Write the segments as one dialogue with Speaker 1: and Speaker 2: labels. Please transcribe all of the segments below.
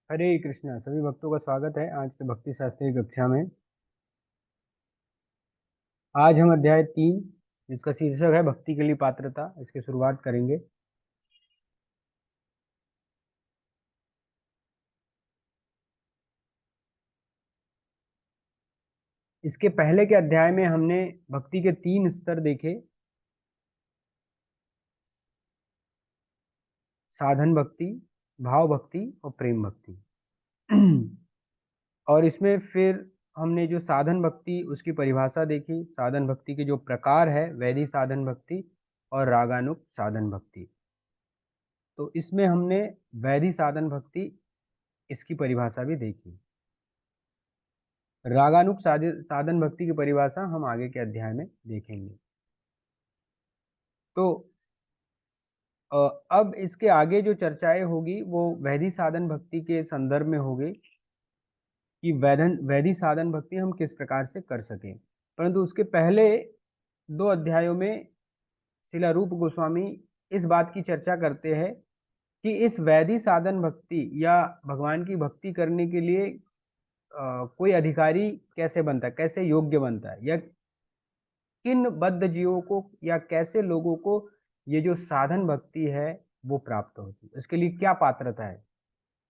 Speaker 1: हरे कृष्णा। सभी भक्तों का स्वागत है आज के भक्ति शास्त्री कक्षा में। आज हम अध्याय 3 जिसका शीर्षक है भक्ति के लिए पात्रता, इसकी शुरुआत करेंगे। इसके पहले के अध्याय में हमने भक्ति के 3 स्तर देखे। साधन भक्ति, भाव भक्ति और प्रेम भक्ति। और इसमें फिर हमने जो साधन भक्ति उसकी परिभाषा देखी। साधन भक्ति के जो प्रकार है, वैदिक साधन भक्ति और रागानुग साधन भक्ति। तो इसमें हमने वैदिक साधन भक्ति इसकी परिभाषा भी देखी। रागानुग साधन भक्ति की परिभाषा हम आगे के अध्याय में देखेंगे। तो अब इसके आगे जो चर्चाएं होगी वो वैदिक साधन भक्ति के संदर्भ में होगी कि वैदिक साधन भक्ति हम किस प्रकार से कर सकें। परंतु उसके पहले 2 अध्यायों में श्रील रूप गोस्वामी इस बात की चर्चा करते हैं कि इस वैदिक साधन भक्ति या भगवान की भक्ति करने के लिए कोई अधिकारी कैसे बनता है, कैसे योग्य बनता है, या किन बद्ध जीवों को या कैसे लोगों को ये जो साधन भक्ति है वो प्राप्त होती है, इसके लिए क्या पात्रता है,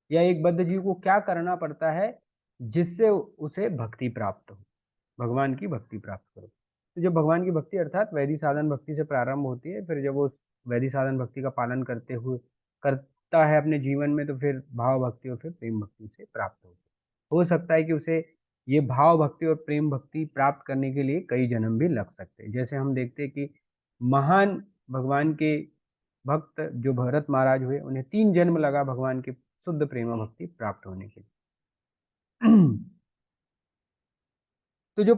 Speaker 1: या एक बद्ध जीव को क्या करना पड़ता है जिससे उसे भक्ति प्राप्त हो, भगवान की भक्ति प्राप्त करो। तो जब भगवान की भक्ति अर्थात वैदिक साधन भक्ति से प्रारंभ होती है, फिर जब वो वैदिक साधन भक्ति का पालन करते हुए करता है अपने जीवन में, तो फिर भाव भक्ति और फिर प्रेम भक्ति से प्राप्त हो सकता है कि उसे ये भाव भक्ति और प्रेम भक्ति प्राप्त करने के लिए कई जन्म भी लग सकते हैं। जैसे हम देखते हैं कि महान भगवान के भक्त जो भरत महाराज हुए, उन्हें 3 जन्म लगा भगवान की शुद्ध प्रेम भक्ति प्राप्त होने के लिए। तो जो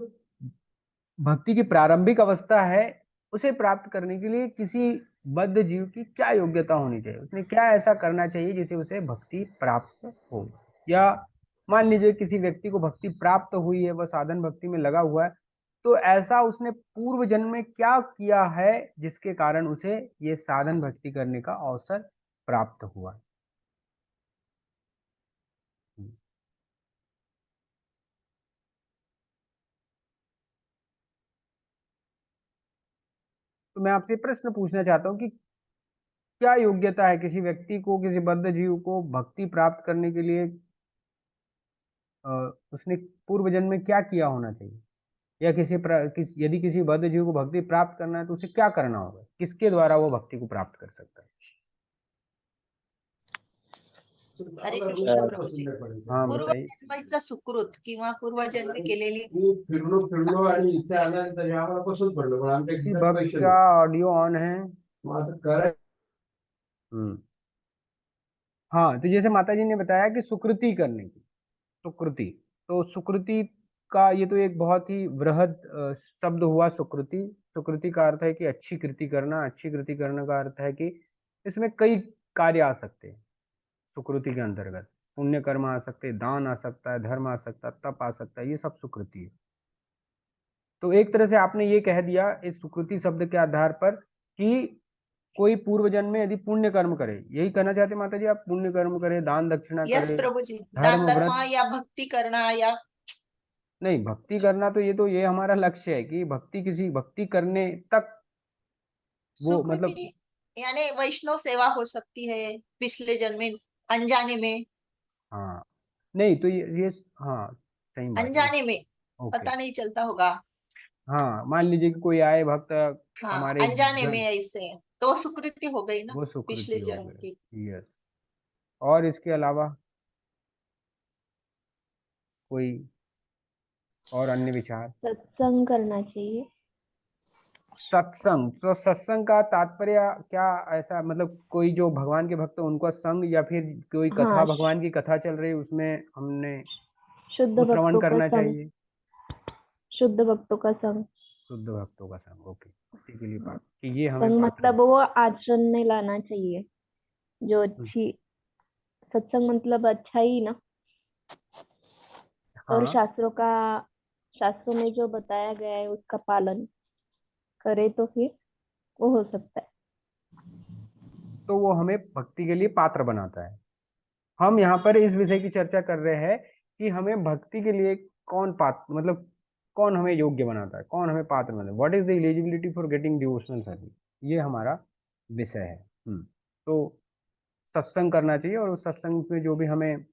Speaker 1: भक्ति की प्रारंभिक अवस्था है उसे प्राप्त करने के लिए किसी बद्ध जीव की क्या योग्यता होनी चाहिए, उसने क्या ऐसा करना चाहिए जिसे उसे भक्ति प्राप्त हो। या मान लीजिए किसी व्यक्ति को भक्ति प्राप्त हुई है, वह साधन भक्ति में लगा हुआ है, तो ऐसा उसने पूर्व जन्म में क्या किया है जिसके कारण उसे ये साधन भक्ति करने का अवसर प्राप्त हुआ। तो मैं आपसे प्रश्न पूछना चाहता हूँ कि क्या योग्यता है किसी व्यक्ति को, किसी बद्ध जीव को भक्ति प्राप्त करने के लिए, उसने पूर्व जन्म में क्या किया होना चाहिए, या यदि किसी बद्ध जीव को भक्ति प्राप्त करना है तो उसे क्या करना होगा, किसके द्वारा वो भक्ति को प्राप्त कर सकता है।
Speaker 2: हरे कृष्ण प्रभूजी,
Speaker 1: हाँ बताइए।
Speaker 2: पूर्वजन्माचा सुकृत किंवा पूर्वजन्म केलेली
Speaker 1: किसी भक्त का ऑडियो ऑन है। हाँ, तो जैसे माता जी ने बताया कि सुकृति करने की, सुकृति, तो सुकृति का ये तो एक बहुत ही वृहद शब्द हुआ। सुकृति, सुकृति का अर्थ है कि अच्छी कृति करना। अच्छी कृति करने का अर्थ है कि इसमें कई कार्य आ सकते हैं। सुकृति के अंतर्गत पुण्य कर्म आ सकते हैं, दान आ सकता है, धर्म आ सकता है, तप आ सकता है, ये सब सुकृति है। तो एक तरह से आपने ये कह दिया इस सुकृति शब्द के आधार पर कि कोई पूर्व जन्म में यदि पुण्य कर्म करे, यही कहना चाहते माता जी आप, पुण्य कर्म करे, दान दक्षिणा
Speaker 2: यस
Speaker 1: करे,
Speaker 2: प्रभूजी,
Speaker 1: धर्म
Speaker 2: दान धर्म
Speaker 1: व्रत।
Speaker 2: या भक्ति करना या
Speaker 1: नहीं, भक्ति करना तो ये हमारा लक्ष्य है कि भक्ति, किसी भक्ति करने तक वो मतलब।
Speaker 2: सुकृति यानी वैष्णव सेवा हो सकती है पिछले जन्म में, अनजाने में।
Speaker 1: हाँ, नहीं तो ये हाँ, सही बात है।
Speaker 2: अनजाने में
Speaker 1: ओके।
Speaker 2: पता नहीं चलता होगा।
Speaker 1: हाँ, मान लीजिए कि कोई आए भक्त
Speaker 2: हाँ,
Speaker 1: हमारे
Speaker 2: अनजाने में
Speaker 1: घर,
Speaker 2: ऐसे तो सुकृति हो गई ना
Speaker 1: वो सुकृति
Speaker 2: पिछले
Speaker 1: हो
Speaker 2: जन्म की।
Speaker 1: गए। यस। और इसके अलावा कोई और अन्य विचार।
Speaker 3: सत्संग करना चाहिए।
Speaker 1: सत्संग, तो सत्संग का तात्पर्य क्या, ऐसा मतलब कोई जो भगवान के भक्त हैं उनका संग, या फिर कोई कथा,
Speaker 3: हाँ,
Speaker 1: भगवान की कथा चल रही है उसमें हमने
Speaker 3: शुद्ध
Speaker 1: वो श्रवण
Speaker 3: भक्तों का
Speaker 1: करना
Speaker 3: संग,
Speaker 1: चाहिए।
Speaker 3: शुद्ध भक्तों का संग।
Speaker 1: शुद्ध भक्तों का संग, ओके, उसी के लिए पाठ कि ये हमें
Speaker 3: संग
Speaker 1: पात्र।
Speaker 3: मतलब वो आचरण में लाना चाहिए जो अच्छी। सत्संग मतलब अच्छा ही ना। और
Speaker 1: हाँ,
Speaker 3: शास्त्रों में जो बताया गया है उसका पालन करे तो फिर वो हो सकता है।
Speaker 1: तो वो हमें भक्ति के लिए पात्र बनाता है। हम यहाँ पर इस विषय की चर्चा कर रहे हैं कि हमें भक्ति के लिए कौन पात्र, मतलब कौन हमें योग्य बनाता है, कौन हमें पात्र बनाता है, what is the eligibility for getting devotional service, ये हमारा विषय है। तो सत्संग करना चाहिए, और उस सत्संग में जो भी हमें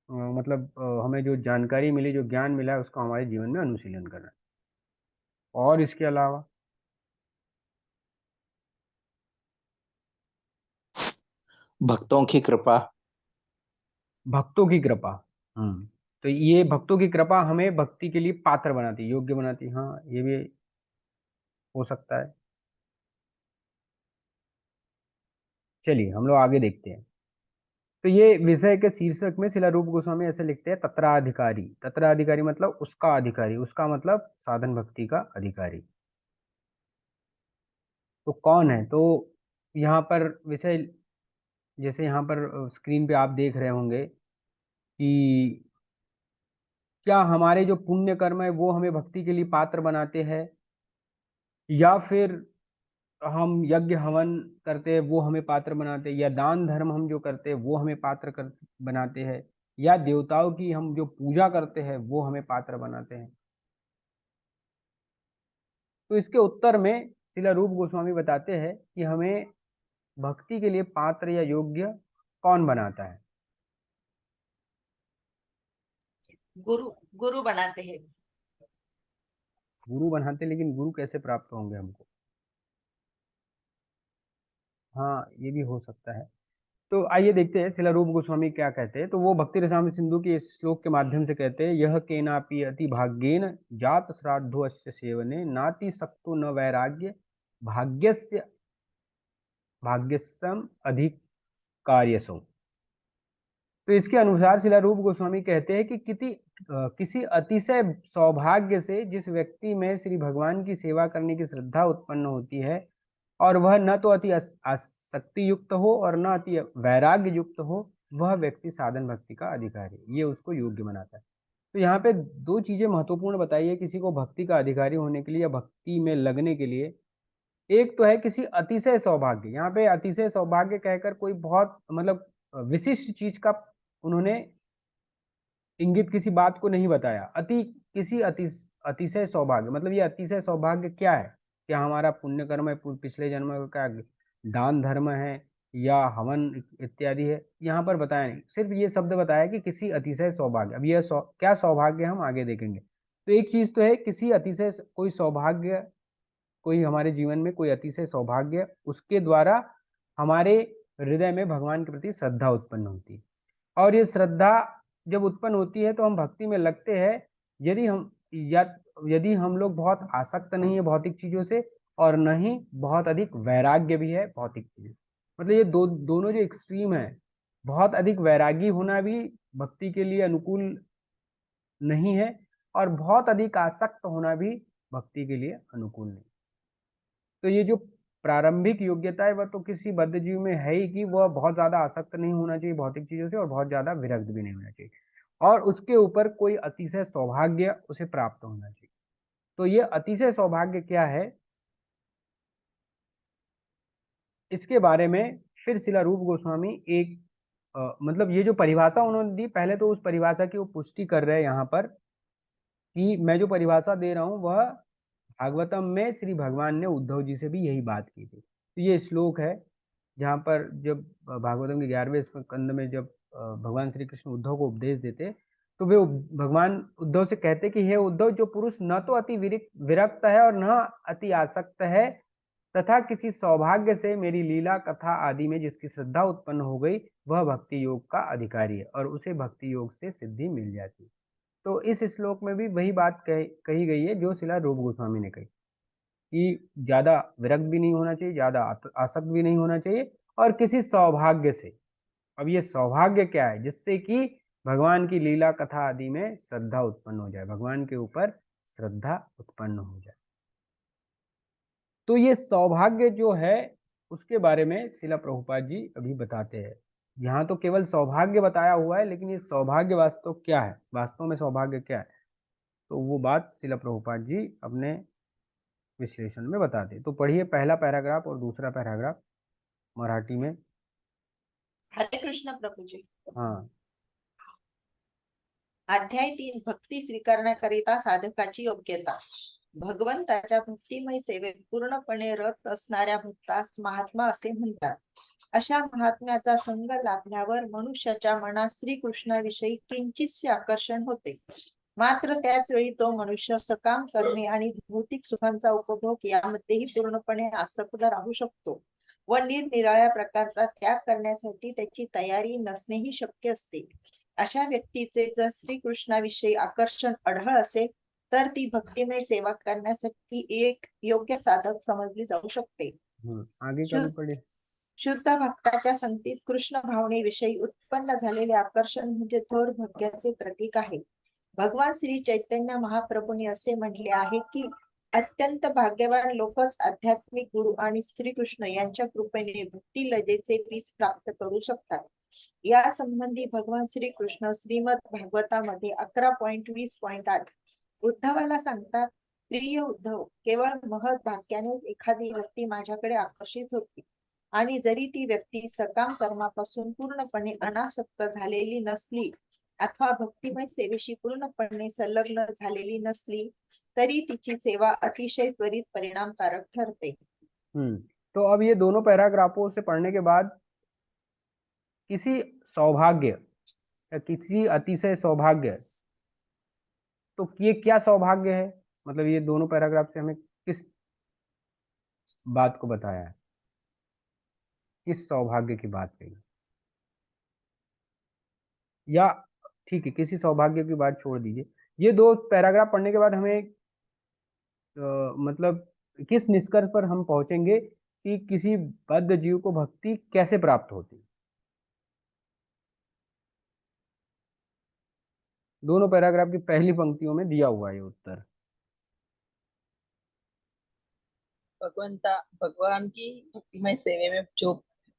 Speaker 1: मतलब हमें जो जानकारी मिली, जो ज्ञान मिला है, उसका हमारे जीवन में अनुशीलन करना है। और इसके अलावा
Speaker 4: भक्तों की कृपा।
Speaker 1: भक्तों की कृपा। तो ये भक्तों की कृपा हमें भक्ति के लिए पात्र बनाती, योग्य बनाती, हाँ ये भी हो सकता है। चलिए हम लोग आगे देखते हैं। तो ये विषय के शीर्षक में शिला रूप गोस्वामी ऐसे लिखते हैं, तत्राधिकारी। तत्राधिकारी मतलब उसका अधिकारी, उसका मतलब साधन भक्ति का अधिकारी। तो कौन है? तो यहाँ पर विषय, जैसे यहाँ पर स्क्रीन पे आप देख रहे होंगे कि क्या हमारे जो पुण्य कर्म है वो हमें भक्ति के लिए पात्र बनाते हैं, या फिर हम यज्ञ हवन करते हैं वो हमें पात्र बनाते हैं, या दान धर्म हम जो करते हैं वो हमें पात्र कर बनाते हैं, या देवताओं की हम जो पूजा करते हैं वो हमें पात्र बनाते हैं। तो इसके उत्तर में श्रील रूप गोस्वामी बताते हैं कि हमें भक्ति के लिए पात्र या योग्य कौन बनाता है?
Speaker 2: गुरु गुरु बनाते हैं।
Speaker 1: गुरु बनाते, लेकिन गुरु कैसे प्राप्त होंगे हमको? हाँ ये भी हो सकता है। तो आइए देखते हैं शिला रूप गोस्वामी क्या कहते हैं। तो वो भक्ति रसामृत सिंधु के इस श्लोक के माध्यम से कहते हैं, यह केनापि अति भाग्येन जात श्राद्धो अस्य सेवने नाति सक्तो न वैराग्य भाग्यस्य भाग्यसम अधिक कार्यसो। तो इसके अनुसार शिला रूप गोस्वामी कहते हैं कि किसी अतिशय सौभाग्य से जिस व्यक्ति में श्री भगवान की सेवा करने की श्रद्धा उत्पन्न होती है, और वह न तो अति आसक्ति युक्त हो और न अति वैराग्य युक्त हो, वह व्यक्ति साधन भक्ति का अधिकारी, ये उसको योग्य बनाता है। तो यहाँ पे दो चीजें महत्वपूर्ण बताई है किसी को भक्ति का अधिकारी होने के लिए या भक्ति में लगने के लिए। एक तो है किसी अतिशय सौभाग्य, यहाँ पे अतिशय सौभाग्य कहकर कोई बहुत मतलब विशिष्ट चीज का उन्होंने इंगित किसी बात को नहीं बताया। अतिशय सौभाग्य मतलब ये अतिशय सौभाग्य क्या है? क्या हमारा पुण्य कर्म है, पिछले जन्म का दान धर्म है, या हवन इत्यादि है? यहाँ पर बताया नहीं, सिर्फ ये शब्द बताया कि किसी अतिशय सौभाग्य। अब यह क्या सौभाग्य हम आगे देखेंगे। तो एक चीज तो है किसी अतिशय कोई सौभाग्य, कोई हमारे जीवन में कोई अतिशय सौभाग्य, उसके द्वारा हमारे हृदय में भगवान के प्रति श्रद्धा उत्पन्न होती है। और ये श्रद्धा जब उत्पन्न होती है तो हम भक्ति में लगते हैं, यदि हम लोग बहुत आसक्त नहीं है भौतिक चीजों से, और न ही बहुत अधिक वैराग्य भी है भौतिक चीजों। मतलब ये दोनों जो एक्सट्रीम है, बहुत अधिक वैरागी होना भी भक्ति के लिए अनुकूल नहीं है, और बहुत अधिक आसक्त होना भी भक्ति के लिए अनुकूल नहीं। तो ये जो प्रारंभिक योग्यता है वह तो किसी बद्ध जीव में है ही कि वह बहुत ज्यादा आसक्त नहीं होना चाहिए भौतिक चीजों से, और बहुत ज्यादा विरक्त भी नहीं होना चाहिए, और उसके ऊपर कोई अतिशय सौभाग्य उसे प्राप्त होना चाहिए। तो ये अतिशय सौभाग्य क्या है, इसके बारे में फिर शिला रूप गोस्वामी एक मतलब ये जो परिभाषा उन्होंने दी, पहले तो उस परिभाषा की वो पुष्टि कर रहे हैं यहाँ पर कि मैं जो परिभाषा दे रहा हूँ वह भागवतम में श्री भगवान ने उद्धव जी से भी यही बात की थी। तो ये श्लोक है जहाँ पर जब भागवतम के 11वें स्कंद में जब भगवान श्री कृष्ण उद्धव को उपदेश देते, तो वे भगवान उद्धव से कहते कि हे उद्धव, जो पुरुष न तो अति विरक्त है और न अति आसक्त है, तथा किसी सौभाग्य से मेरी लीला कथा आदि में जिसकी श्रद्धा उत्पन्न हो गई, वह भक्ति योग का अधिकारी है और उसे भक्ति योग से सिद्धि मिल जाती है। तो इस श्लोक में भी वही बात कही गई है जो शिला रूप गोस्वामी ने कही कि ज्यादा विरक्त भी नहीं होना चाहिए, ज्यादा आसक्त भी नहीं होना चाहिए, और किसी सौभाग्य से। अब ये सौभाग्य क्या है? जिससे कि भगवान की लीला कथा आदि में श्रद्धा उत्पन्न हो जाए, भगवान के ऊपर श्रद्धा उत्पन्न हो जाए। तो ये सौभाग्य जो है उसके बारे में श्रीला प्रभुपाद जी अभी बताते हैं। यहाँ तो केवल सौभाग्य बताया हुआ है, लेकिन ये सौभाग्य वास्तव क्या है, वास्तव में सौभाग्य क्या है, तो वो बात श्रीला प्रभुपाद जी अपने विश्लेषण में बताते। तो पढ़िए पहला पैराग्राफ और दूसरा पैराग्राफ मराठी में।
Speaker 2: हरे कृष्ण प्रभु जी।
Speaker 1: हाँ
Speaker 2: अध्याय 3 भक्ती स्वीकारण्याकरिता साधकाची योग्यता. भगवंताच्या भक्तिमय सेवेत पूर्णपणे रत असणाऱ्या भक्तास महात्मा असे म्हणतात. अशा महात्म्याचा संग लाभल्यावर मनुष्याच्या मनात श्रीकृष्णाविषयी किंचितसे आकर्षण होते. मात्र त्याच वेळी तो मनुष्य सकाम करणे आणि भौतिक सुखांचा उपभोग यामध्येही पूर्णपणे आसक्त राहू शकतो व निरनिराळ्या प्रकारचा त्याग करण्यासाठी त्याची तयारी नसणेही शक्य असते. अशा व्यक्तीचे जर श्रीकृष्णाविषयी आकर्षण अढळ असेल तर ती भक्तिमय सेवा करण्यासाठी एक योग्य साधक समजली जाऊ शकते.
Speaker 1: आगे कमी पडे.
Speaker 2: शुद्ध भक्ताच्या संगतीत कृष्ण भावनेविषयी उत्पन्न झालेले आकर्षण म्हणजे थोर भाग्याचे प्रतीक आहे. भगवान श्री चैतन्य महाप्रभूंनी असे म्हटले आहे की अत्यंत भाग्यवान लोकच आध्यात्मिक गुरु आणि श्रीकृष्ण यांच्या कृपेने भक्ती लजेचे बीज प्राप्त करू शकतात. या संबंधी भगवान श्रीकृष्ण श्रीमद भागवतामध्ये 11.20.8 उद्धवाला सांगतात, प्रिय उद्धव, केवळ महत् भाग्यानेच एखादी व्यक्ती माझ्याकडे आकर्षित होती आणि जरी ती व्यक्ती सकाम कर्मापासून पूर्णपणे अनासक्त झालेली नसली अथवा भक्तिमय सेवेशी पूर्णपणे संलग्न झालेली नसली तरी तिची सेवा अतिशय त्वरित परिणामकारक ठरते.
Speaker 1: तो अब ये दोनों पैराग्राफों से पढ़ने के बाद किसी सौभाग्य या किसी अतिशय सौभाग्य, तो ये क्या सौभाग्य है, मतलब ये दोनों पैराग्राफ से हमें किस बात को बताया है, किस सौभाग्य की बात कही, या ठीक है किसी सौभाग्य की बात छोड़ दीजिए. ये दो पैराग्राफ पढ़ने के बाद हमें मतलब किस निष्कर्ष पर हम पहुंचेंगे कि किसी बद्ध जीव को भक्ति कैसे प्राप्त होती. दोनों पैराग्राफ की पहली पंक्तियों में दिया हुआ है उत्तर.
Speaker 5: भगवान की भक्तिमय सेवे में जो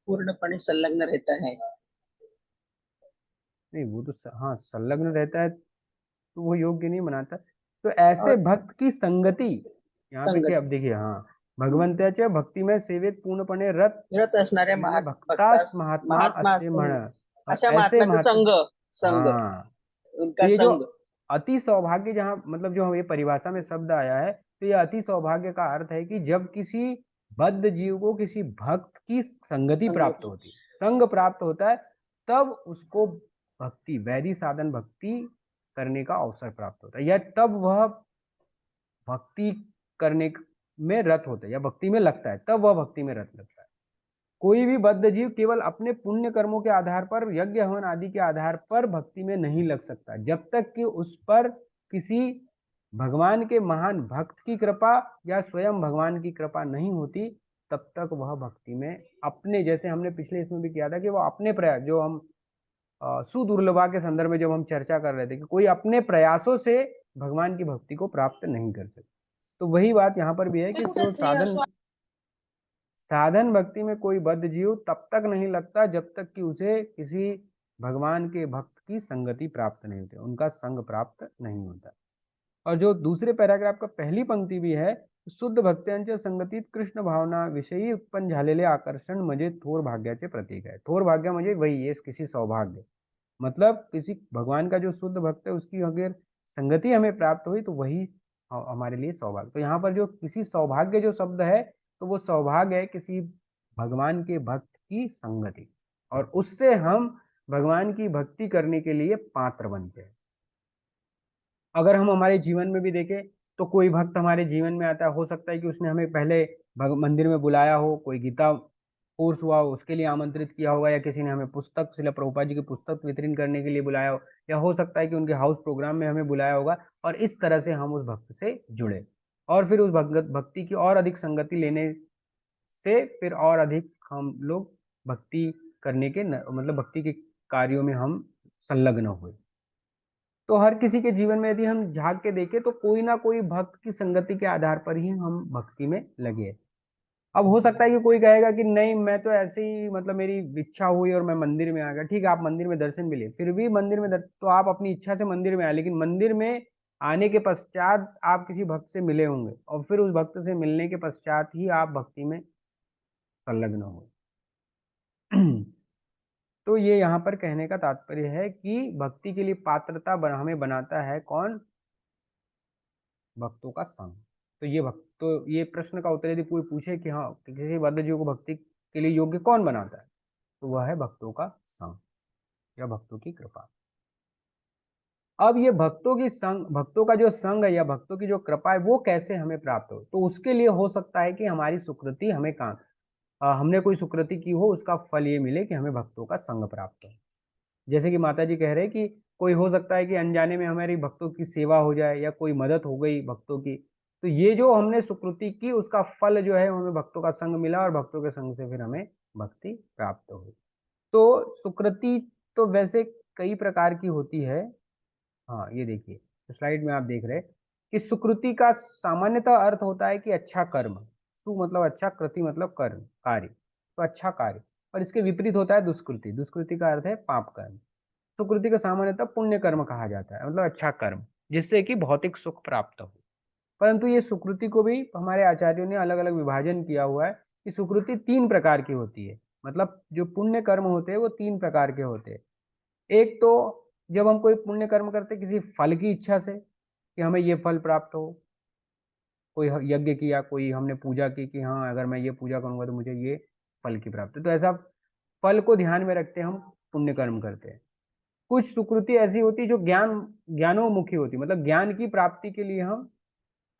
Speaker 5: पूर्णपणे संलग्न रहता है.
Speaker 1: नहीं वो तो हाँ संलग्न रहता है तो वो योग्य नहीं बनाता. तो ऐसे भक्त की संगती यहाँ पे क्या, अब देखिए हाँ भगवंताच्या भक्तिमय सेवेत पूर्णपणे रत
Speaker 5: असणाऱ्या
Speaker 1: भक्तास महात्मा असे म्हण.
Speaker 5: अशा महात्म्याचा संग
Speaker 1: हाँ
Speaker 5: उनका
Speaker 1: ये जो
Speaker 5: संग
Speaker 1: अति सौभाग्य, जहाँ मतलब जो ये परिभाषा में शब्द आया है, तो ये अति सौभाग्य का अर्थ है कि जब किसी बद्ध जीव को किसी भक्त की संगति प्राप्त होती, संग प्राप्त होता है, तब उसको भक्ति वैधि साधन भक्ति करने का अवसर प्राप्त होता है, या तब वह भक्ति करने में रत होता है या भक्ति में लगता है, तब वह भक्ति में रत लगता है. कोई भी बद्ध जीव केवल अपने पुण्य कर्मों के आधार पर, यज्ञ हवन आदि के आधार पर भक्ति में नहीं लग सकता. जब तक कि उस पर किसी भगवान के महान भक्त की कृपा या स्वयं भगवान की कृपा नहीं होती, तब तक वह भक्ति में अपने, जैसे हमने पिछले इसमें भी किया था कि वह अपने प्रयास, जो हम सुदुर्लभा के संदर्भ में जब हम चर्चा कर रहे थे कि कोई अपने प्रयासों से भगवान की भक्ति को प्राप्त नहीं कर सकता. तो वही बात यहाँ पर भी है कि जो साधन भक्ति में कोई बद्ध जीव तब तक नहीं लगता जब तक कि उसे किसी भगवान के भक्त की संगति प्राप्त नहीं होती, उनका संग प्राप्त नहीं होता. और जो दूसरे पैराग्राफ का पहली पंक्ति भी है, शुद्ध भक्तांच्या संगतीत कृष्ण भावना विषयी उत्पन्न झालेले आकर्षण म्हणजे थोर भाग्याचे प्रतीक है. थोर भाग्य म्हणजे वही है किसी सौभाग्य, मतलब किसी भगवान का जो शुद्ध भक्त है उसकी अगर संगति हमें प्राप्त हुई तो वही हमारे लिए सौभाग्य. तो यहाँ पर जो किसी सौभाग्य जो शब्द है, तो वो सौभाग्य है किसी भगवान के भक्त की संगति, और उससे हम भगवान की भक्ति करने के लिए पात्र बनते हैं. अगर हम हमारे जीवन में भी देखें तो कोई भक्त हमारे जीवन में आता है, हो सकता है कि उसने हमें पहले मंदिर में बुलाया हो, कोई गीता कोर्स हुआ हो उसके लिए आमंत्रित किया होगा, या किसी ने हमें पुस्तक, श्रील प्रभुपाद जी की पुस्तक वितरण करने के लिए बुलाया हो, या हो सकता है कि उनके हाउस प्रोग्राम में हमें बुलाया होगा, और इस तरह से हम उस भक्त से जुड़े और फिर उस भक्ति की और अधिक संगति लेने से फिर और अधिक हम लोग भक्ति करने के मतलब भक्ति के कार्यों में हम संलग्न हुए. तो हर किसी के जीवन में यदि हम झांक के देखें तो कोई ना कोई भक्त की संगति के आधार पर ही हम भक्ति में लगे. अब हो सकता है कि कोई कहेगा कि नहीं मैं तो ऐसे ही, मतलब मेरी इच्छा हुई और मैं मंदिर में आ गया. ठीक है, आप मंदिर में दर्शन भी लिए, फिर भी मंदिर में तो आप अपनी इच्छा से मंदिर में आए, लेकिन मंदिर में आने के पश्चात आप किसी भक्त से मिले होंगे, और फिर उस भक्त से मिलने के पश्चात ही आप भक्ति में संलग्न हो. तो ये यहाँ पर कहने का तात्पर्य है कि भक्ति के लिए पात्रता हमें बनाता है कौन? भक्तों का संग। तो ये प्रश्न का उत्तर यदि कोई पूछे कि हाँ किसी बद्धजीव को भक्ति के लिए योग्य कौन बनाता है, तो वह है भक्तों का संग या भक्तों की कृपा। अब ये भक्तों का जो संग है या भक्तों की जो कृपा है वो कैसे हमें प्राप्त हो, तो उसके लिए हो सकता है कि हमारी सुकृति हमें हमने कोई सुकृति की हो, उसका फल ये मिले कि हमें भक्तों का संग प्राप्त हो। जैसे कि माता जी कह रहे हैं कि कोई हो सकता है कि अनजाने में हमारी भक्तों की सेवा हो जाए या कोई मदद हो गई भक्तों की, तो ये जो हमने सुकृति की उसका फल जो है हमें भक्तों का संग मिला और भक्तों के संग से फिर हमें भक्ति प्राप्त हुई। तो सुकृति तो वैसे कई प्रकार की होती है। हाँ ये देखिए तो स्लाइड में आप देख रहे हैं कि सुकृति का सामान्यतः अर्थ होता है कि अच्छा कर्म। सु मतलब अच्छा, कृति मतलब कर्म, कार्य, तो अच्छा कार्य। और इसके विपरीत होता है दुष्कृति। दुष्कृति का अर्थ है पाप कर्म। सुकृति का सामान्यतः पुण्य कर्म कहा जाता है, मतलब अच्छा कर्म जिससे कि भौतिक सुख प्राप्त हो। परंतु ये सुकृति को भी हमारे आचार्यों ने अलग अलग विभाजन किया हुआ है कि सुकृति 3 प्रकार की होती है। मतलब जो पुण्य कर्म होते हैं वो 3 प्रकार के होते हैं। एक तो जब हम कोई पुण्य कर्म करते किसी फल की इच्छा से कि हमें ये फल प्राप्त हो, कोई यज्ञ किया, कोई हमने पूजा की कि हाँ अगर मैं ये पूजा करूंगा तो मुझे ये फल की प्राप्ति, तो ऐसा फल को ध्यान में रखते हम पुण्य कर्म करते हैं। कुछ सुकृति ऐसी होती है जो ज्ञानोमुखी होती, मतलब ज्ञान की प्राप्ति के लिए हम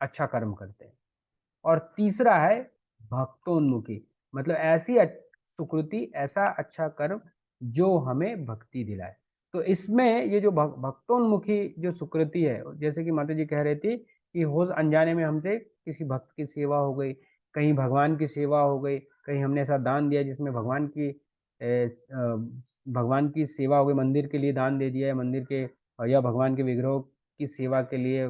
Speaker 1: अच्छा कर्म करते हैं। और तीसरा है भक्तोन्मुखी, मतलब ऐसी सुकृति, ऐसा अच्छा कर्म जो हमें भक्ति दिलाए। तो इसमें ये जो भक्तोन्मुखी जो सुकृति है, जैसे कि माता जी कह रही थी कि हो अनजाने में हमसे किसी भक्त की सेवा हो गई, कहीं भगवान की सेवा हो गई, कहीं हमने ऐसा दान दिया जिसमें भगवान की सेवा हो गई, मंदिर के लिए दान दे दिया है, मंदिर के या भगवान के विग्रह की सेवा के लिए,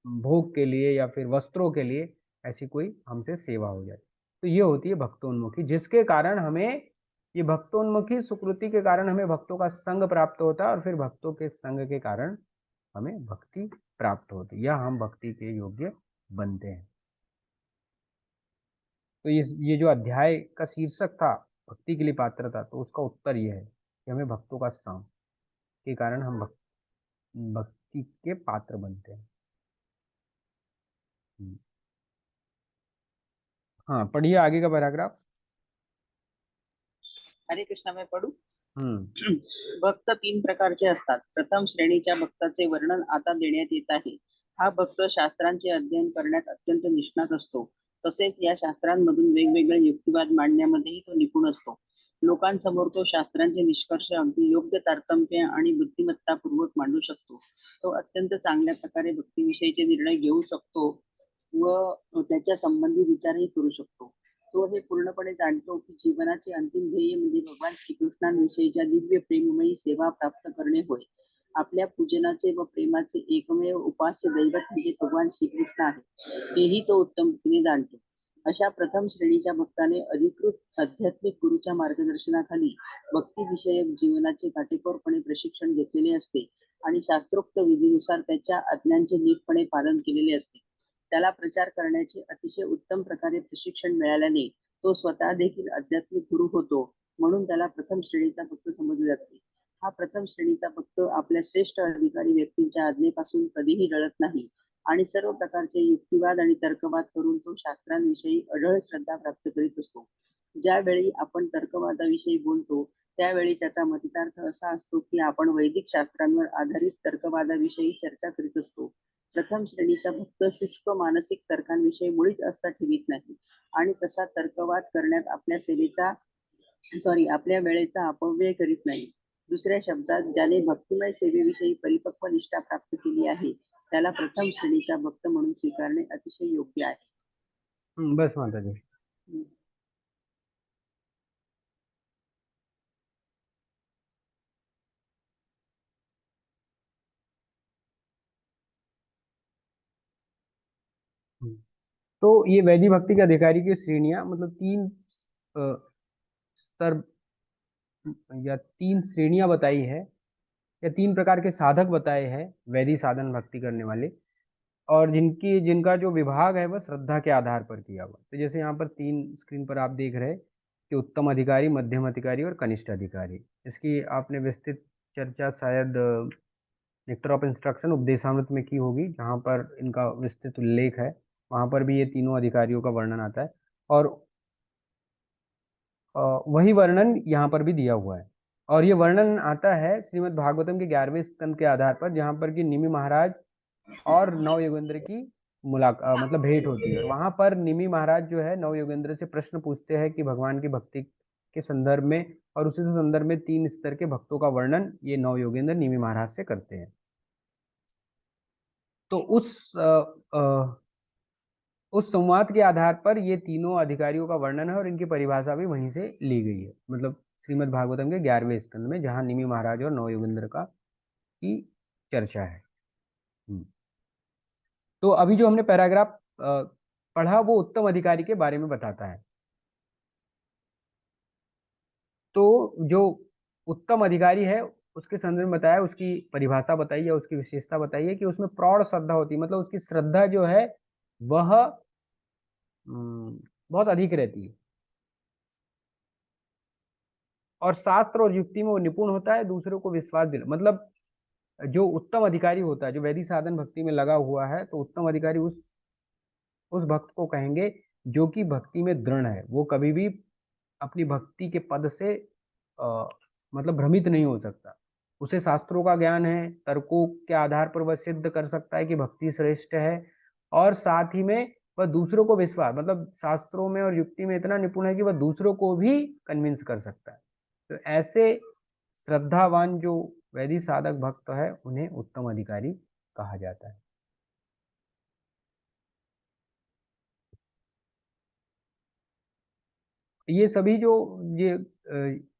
Speaker 1: भोग के लिए या फिर वस्त्रों के लिए ऐसी कोई हमसे सेवा हो जाए, तो ये होती है भक्तोन्मुखी, जिसके कारण हमें ये भक्तोन्मुखी सुकृति के कारण हमें भक्तों का संग प्राप्त होता है और फिर भक्तों के संग के कारण हमें भक्ति प्राप्त होती है या हम भक्ति के योग्य बनते हैं। तो ये जो अध्याय का शीर्षक था भक्ति के लिए पात्रता, तो उसका उत्तर ये है कि हमें भक्तों का संग के कारण हम भक्ति के पात्र बनते हैं। हाँ पढ़िए आगे का पैराग्राफ।
Speaker 5: हरे कृष्णा, मैं पढू?
Speaker 1: हम्म
Speaker 5: भक्त 3 प्रकारचे असतात. प्रथम श्रेणीच्या भक्ताचे वर्णन आता देण्यात येत आहे. हा भक्त शास्त्रांचे अध्ययन करण्यात अत्यंत निष्णात असतो. तसेच या शास्त्रांमधून वेगवेगळे युक्तिवाद मांडण्यामध्येही तो निपुण असतो. लोकांसमोर तो शास्त्रांचे निष्कर्ष अगदी योग्य तारतम्य आणि बुद्धिमत्तापूर्वक मांडू शकतो. तो अत्यंत चांगल्या प्रकारे भक्तीविषयीचे निर्णय घेऊ शकतो व त्याच्या संबंधी विचारही करू शकतो. तो हे पूर्णपणे जाणतो की जीवनाचे अंतिम ध्येय म्हणजे भगवान श्रीकृष्णांविषयीच्या दिव्य प्रेममयी सेवा प्राप्त करणे होय. आपल्या पूजनाचे व प्रेमाचे एकमेव उपास्य दैवत म्हणजे भगवान श्रीकृष्ण आहे, हेही तो उत्तम रीतीने जाणतो. अशा प्रथम श्रेणीच्या भक्ताने अधिकृत आध्यात्मिक गुरुच्या मार्गदर्शनाखाली भक्तिविषयक जीवनाचे काटेकोरपणे प्रशिक्षण घेतलेले असते आणि शास्त्रोक्त विधीनुसार त्याच्या आज्ञांचे नीटपणे पालन केलेले असते. त्याला प्रचार करण्याचे अतिशय उत्तम प्रकारे प्रशिक्षण मिळाल्याने तो स्वतः देखील आध्यात्मिक गुरु होतो, म्हणून त्याला प्रथम श्रेणीचा भक्त समजले जाते. हा प्रथम श्रेणीचा भक्त आपल्या श्रेष्ठ अधिकारी व्यक्तींच्या आज्ञेपासून कधीही डळत नाही आणि सर्व प्रकारचे युक्तिवाद आणि तर्कवाद करून तो शास्त्रांविषयी अढळ श्रद्धा प्राप्त करीत असतो. ज्यावेळी आपण तर्कवादाविषयी बोलतो त्यावेळी त्याचा मतितार्थ असा असतो की आपण वैदिक शास्त्रांवर आधारित तर्कवादाविषयी चर्चा करीत असतो. प्रथम श्रेणीचा भक्त शुष्क मानसिक तर्कांविषयी मुळीच आस्था ठेवीत नाही आणि तसा तर्कवाद करण्यात आपल्या वेळेचा अपव्यय करीत नाही. दुसऱ्या शब्दात ज्याने भक्तिमय सेवेविषयी परिपक्व निष्ठा प्राप्त केली आहे त्याला प्रथम श्रेणीचा भक्त म्हणून स्वीकारणे अतिशय योग्य आहे.
Speaker 1: बस माता जी. तो ये वैदिक भक्ति के अधिकारी की श्रेणियां, मतलब 3 स्तर या 3 श्रेणियां बताई है या 3 प्रकार के साधक बताए हैं वैदिक साधन भक्ति करने वाले, और जिनका जो विभाग है वह श्रद्धा के आधार पर किया हुआ। तो जैसे यहाँ पर 3 स्क्रीन पर आप देख रहे हैं कि उत्तम अधिकारी, मध्यम अधिकारी और कनिष्ठ अधिकारी। इसकी आपने विस्तृत चर्चा शायद नेक्टर ऑफ इंस्ट्रक्शन उपदेशामृत में की होगी, जहाँ पर इनका विस्तृत उल्लेख है। वहाँ पर भी ये तीनों अधिकारियों का वर्णन आता है और वही वर्णन यहाँ पर भी दिया हुआ है। और ये वर्णन आता है श्रीमद् भागवतम के 11वें स्कंद के आधार पर, जहाँ पर कि निमि महाराज और नव योगेंद्र की मुलाकात मतलब भेंट होती है। और वहां पर निमि महाराज जो है नव योगेंद्र से प्रश्न पूछते हैं कि भगवान की भक्ति के संदर्भ में, और उसी संदर्भ में 3 स्तर के भक्तों का वर्णन ये नव योगेंद्र निमि महाराज से करते हैं। तो उस संवाद के आधार पर ये तीनों अधिकारियों का वर्णन है और इनकी परिभाषा भी वहीं से ली गई है, मतलब श्रीमद् भागवतम के 11वें स्कंद में, जहाँ निमि महाराज और नव योगेंद्र का की चर्चा है। तो अभी जो हमने पैराग्राफ पढ़ा वो उत्तम अधिकारी के बारे में बताता है। तो जो उत्तम अधिकारी है उसके संदर्भ में बताया, उसकी परिभाषा बताई है, उसकी विशेषता बताई है कि उसमें प्रौढ़ श्रद्धा होती है, मतलब उसकी श्रद्धा जो है वह बहुत अधिक रहती है, और शास्त्र और युक्ति में वो निपुण होता है, दूसरों को विश्वास दिला, मतलब जो उत्तम अधिकारी होता है, जो वैदिक साधन भक्ति में लगा हुआ है, तो उत्तम अधिकारी उस भक्त को कहेंगे जो कि भक्ति में दृढ़ है। वो कभी भी अपनी भक्ति के पद से मतलब भ्रमित नहीं हो सकता। उसे शास्त्रों का ज्ञान है, तर्कों के आधार पर वह सिद्ध कर सकता है कि भक्ति श्रेष्ठ है, और साथ ही में वह दूसरों को विश्वास, मतलब शास्त्रों में और युक्ति में इतना निपुण है कि वह दूसरों को भी कन्विंस कर सकता है। तो ऐसे श्रद्धावान जो वैदिक साधक भक्त है उन्हें उत्तम अधिकारी कहा जाता है। ये सभी जो ये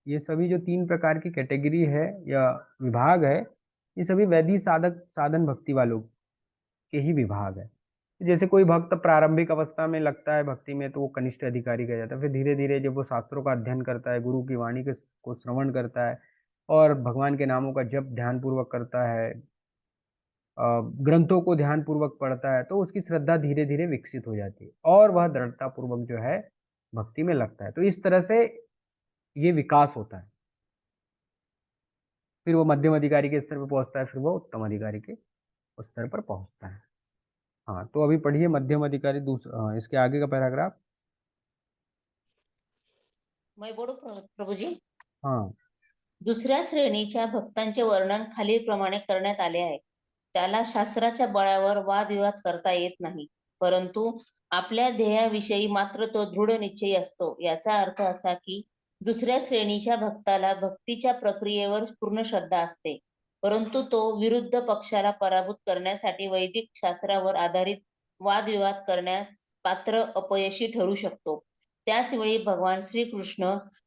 Speaker 1: ये सभी जो 3 प्रकार की कैटेगरी है या विभाग है, ये सभी वैदिक साधक साधन भक्ति वालों के ही विभाग है। जैसे कोई भक्त प्रारंभिक अवस्था में लगता है भक्ति में, तो वो कनिष्ठ अधिकारी कहा जाता है। फिर धीरे धीरे जब वो शास्त्रों का अध्ययन करता है, गुरु की वाणी को श्रवण करता है और भगवान के नामों का जप ध्यान पूर्वक करता है, ग्रंथों को ध्यान पूर्वक पढ़ता है, तो उसकी श्रद्धा धीरे धीरे विकसित हो जाती है और वह दृढ़ता पूर्वक जो है भक्ति में लगता है। तो इस तरह से ये विकास होता है। फिर वो मध्यम अधिकारी के स्तर पर पहुंचता है, फिर वो उत्तम अधिकारी के स्तर पर पहुंचता है। हाँ, तो अभी पढ़िए मध्यम अधिकारी इसके आगे का पैराग्राफ।
Speaker 6: मैं बोलू प्रभुजी?
Speaker 1: हाँ,
Speaker 6: दुसऱ्या श्रेणीच्या भक्तांचे वर्णन खालीलप्रमाणे करण्यात आले आहे. त्याला शास्त्राच्या बळावर वादविवाद करता येत नाही, परंतु आपल्या ध्येयाविषयी मात्र तो दृढ निश्चयी असतो. याचा अर्थ असा की दुसऱ्या श्रेणीच्या भक्ताला भक्तीच्या प्रक्रियेवर पूर्ण श्रद्धा असते, परंतु तो विरुद्ध पक्षाला पराभूत करण्यासाठी वैदिक शास्त्रावर आधारित वादविवाद करण्यास पात्र अपयशी ठरू शकतो. त्याच वेळी भगवान श्रीकृष्ण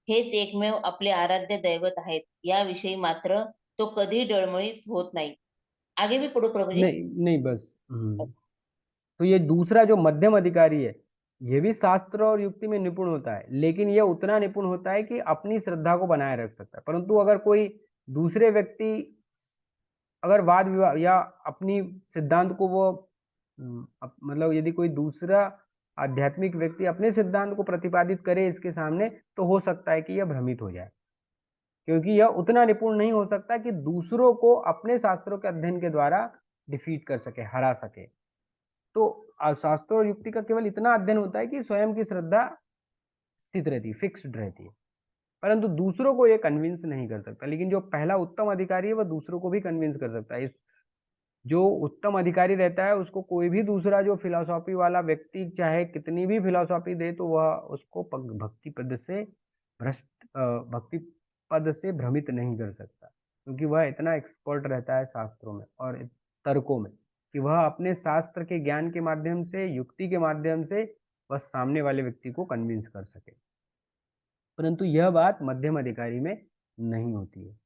Speaker 6: हेच एकमेव आपले आराध्य दैवत आहेत, याविषयी मात्र तो कधी डळमळीत होत नाही. आगे भी पढ़ो प्रभु जी।
Speaker 1: नहीं नहीं बस। तो ये दूसरा जो मध्यम अधिकारी है, ये भी शास्त्र और युक्ति में निपुण होता है, लेकिन यह उतना निपुण होता है कि अपनी श्रद्धा को बनाए रख सकता है। परंतु अगर कोई दूसरे व्यक्ति अगर वाद विवाद या अपनी सिद्धांत को वो मतलब यदि कोई दूसरा आध्यात्मिक व्यक्ति अपने सिद्धांत को प्रतिपादित करे इसके सामने, तो हो सकता है कि यह भ्रमित हो जाए, क्योंकि यह उतना निपुण नहीं हो सकता कि दूसरों को अपने शास्त्रों के अध्ययन के द्वारा डिफीट कर सके, हरा सके। तो शास्त्र और युक्ति का केवल इतना अध्ययन होता है कि स्वयं की श्रद्धा स्थित रहती है, फिक्स्ड रहती है, परंतु दूसरों को ये कन्विंस नहीं कर सकता। लेकिन जो पहला उत्तम अधिकारी है वह दूसरों को भी कन्विंस कर सकता है। इस जो उत्तम अधिकारी रहता है उसको कोई भी दूसरा जो फिलॉसफी वाला व्यक्ति चाहे कितनी भी फिलॉसफी दे, तो वह उसको भक्ति पद से भ्रमित नहीं कर सकता, क्योंकि वह इतना एक्सपर्ट रहता है शास्त्रों में और तर्कों में कि वह अपने शास्त्र के ज्ञान के माध्यम से, युक्ति के माध्यम से वह सामने वाले व्यक्ति को कन्विंस कर सके। परंतु यह बात मध्यम अधिकारी में नहीं होती है।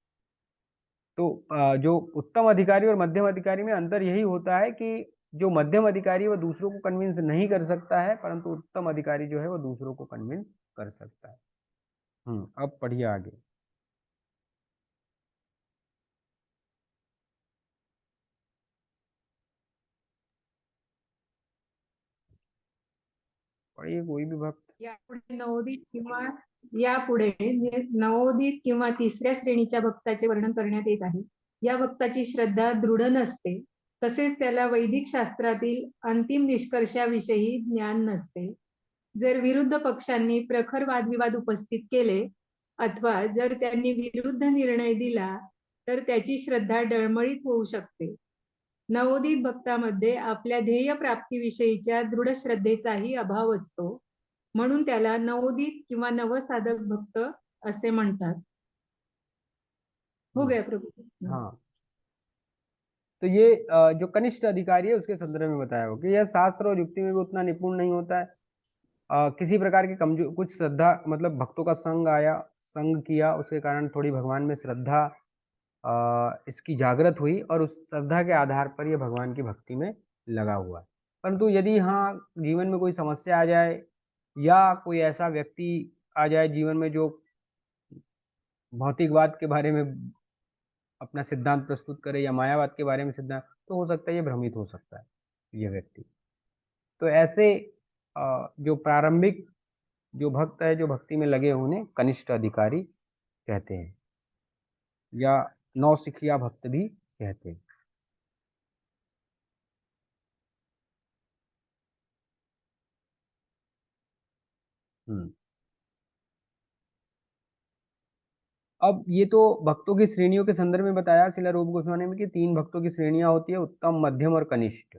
Speaker 1: तो जो उत्तम अधिकारी और मध्यम अधिकारी में अंतर यही होता है कि जो मध्यम अधिकारी वह दूसरों को कन्विंस नहीं कर सकता है, परंतु उत्तम अधिकारी जो है वह दूसरों को कन्विंस कर सकता है। अब पढ़िए आगे। पढ़िए कोई भी भक्त।
Speaker 7: यापुढे नवोदित किंवा तिसऱ्या श्रेणीच्या भक्ताचे वर्णन करण्यात येत आहे. या भक्ताची श्रद्धा दृढ नसते, तसेच त्याला वैदिक शास्त्रातील अंतिम निष्कर्षाविषयी ज्ञान नसते. जर विरुद्ध पक्षांनी प्रखर वादविवाद उपस्थित केले अथवा जर त्यांनी विरुद्ध निर्णय दिला तर त्याची श्रद्धा डळमळीत होऊ शकते. नवोदित भक्तामध्ये आपल्या ध्येय प्राप्तीविषयीच्या दृढ श्रद्धेचाही अभाव असतो, म्हणून त्याला नवोदित किंवा नवसाधक भक्त असे म्हणतात. हो गया प्रभु.
Speaker 1: हाँ, तो ये जो कनिष्ठ अधिकारी है उसके संदर्भ में बताया हो कि यह शास्त्र और युक्ति में भी उतना निपुण नहीं होता है. किसी प्रकार की कमजोर कुछ श्रद्धा मतलब भक्तों का संग किया, उसके कारण थोड़ी भगवान में श्रद्धा इसकी जागृत हुई और उस श्रद्धा के आधार पर यह भगवान की भक्ति में लगा हुआ है. परंतु यदि हाँ जीवन में कोई समस्या आ जाए या कोई ऐसा व्यक्ति आ जाए जीवन में जो भौतिकवाद के बारे में अपना सिद्धांत प्रस्तुत करे या मायावाद के बारे में सिद्धांत, तो हो सकता है ये भ्रमित हो सकता है ये व्यक्ति. तो ऐसे जो प्रारंभिक जो भक्त है जो भक्ति में लगे उन्हें कनिष्ठ अधिकारी कहते हैं या नौसिखिया भक्त भी कहते हैं. अब ये तो भक्तों की श्रेणियों के संदर्भ में बताया श्रील रूप गोस्वामी में कि 3 भक्तों की श्रेणियां होती है, उत्तम, मध्यम और कनिष्ठ.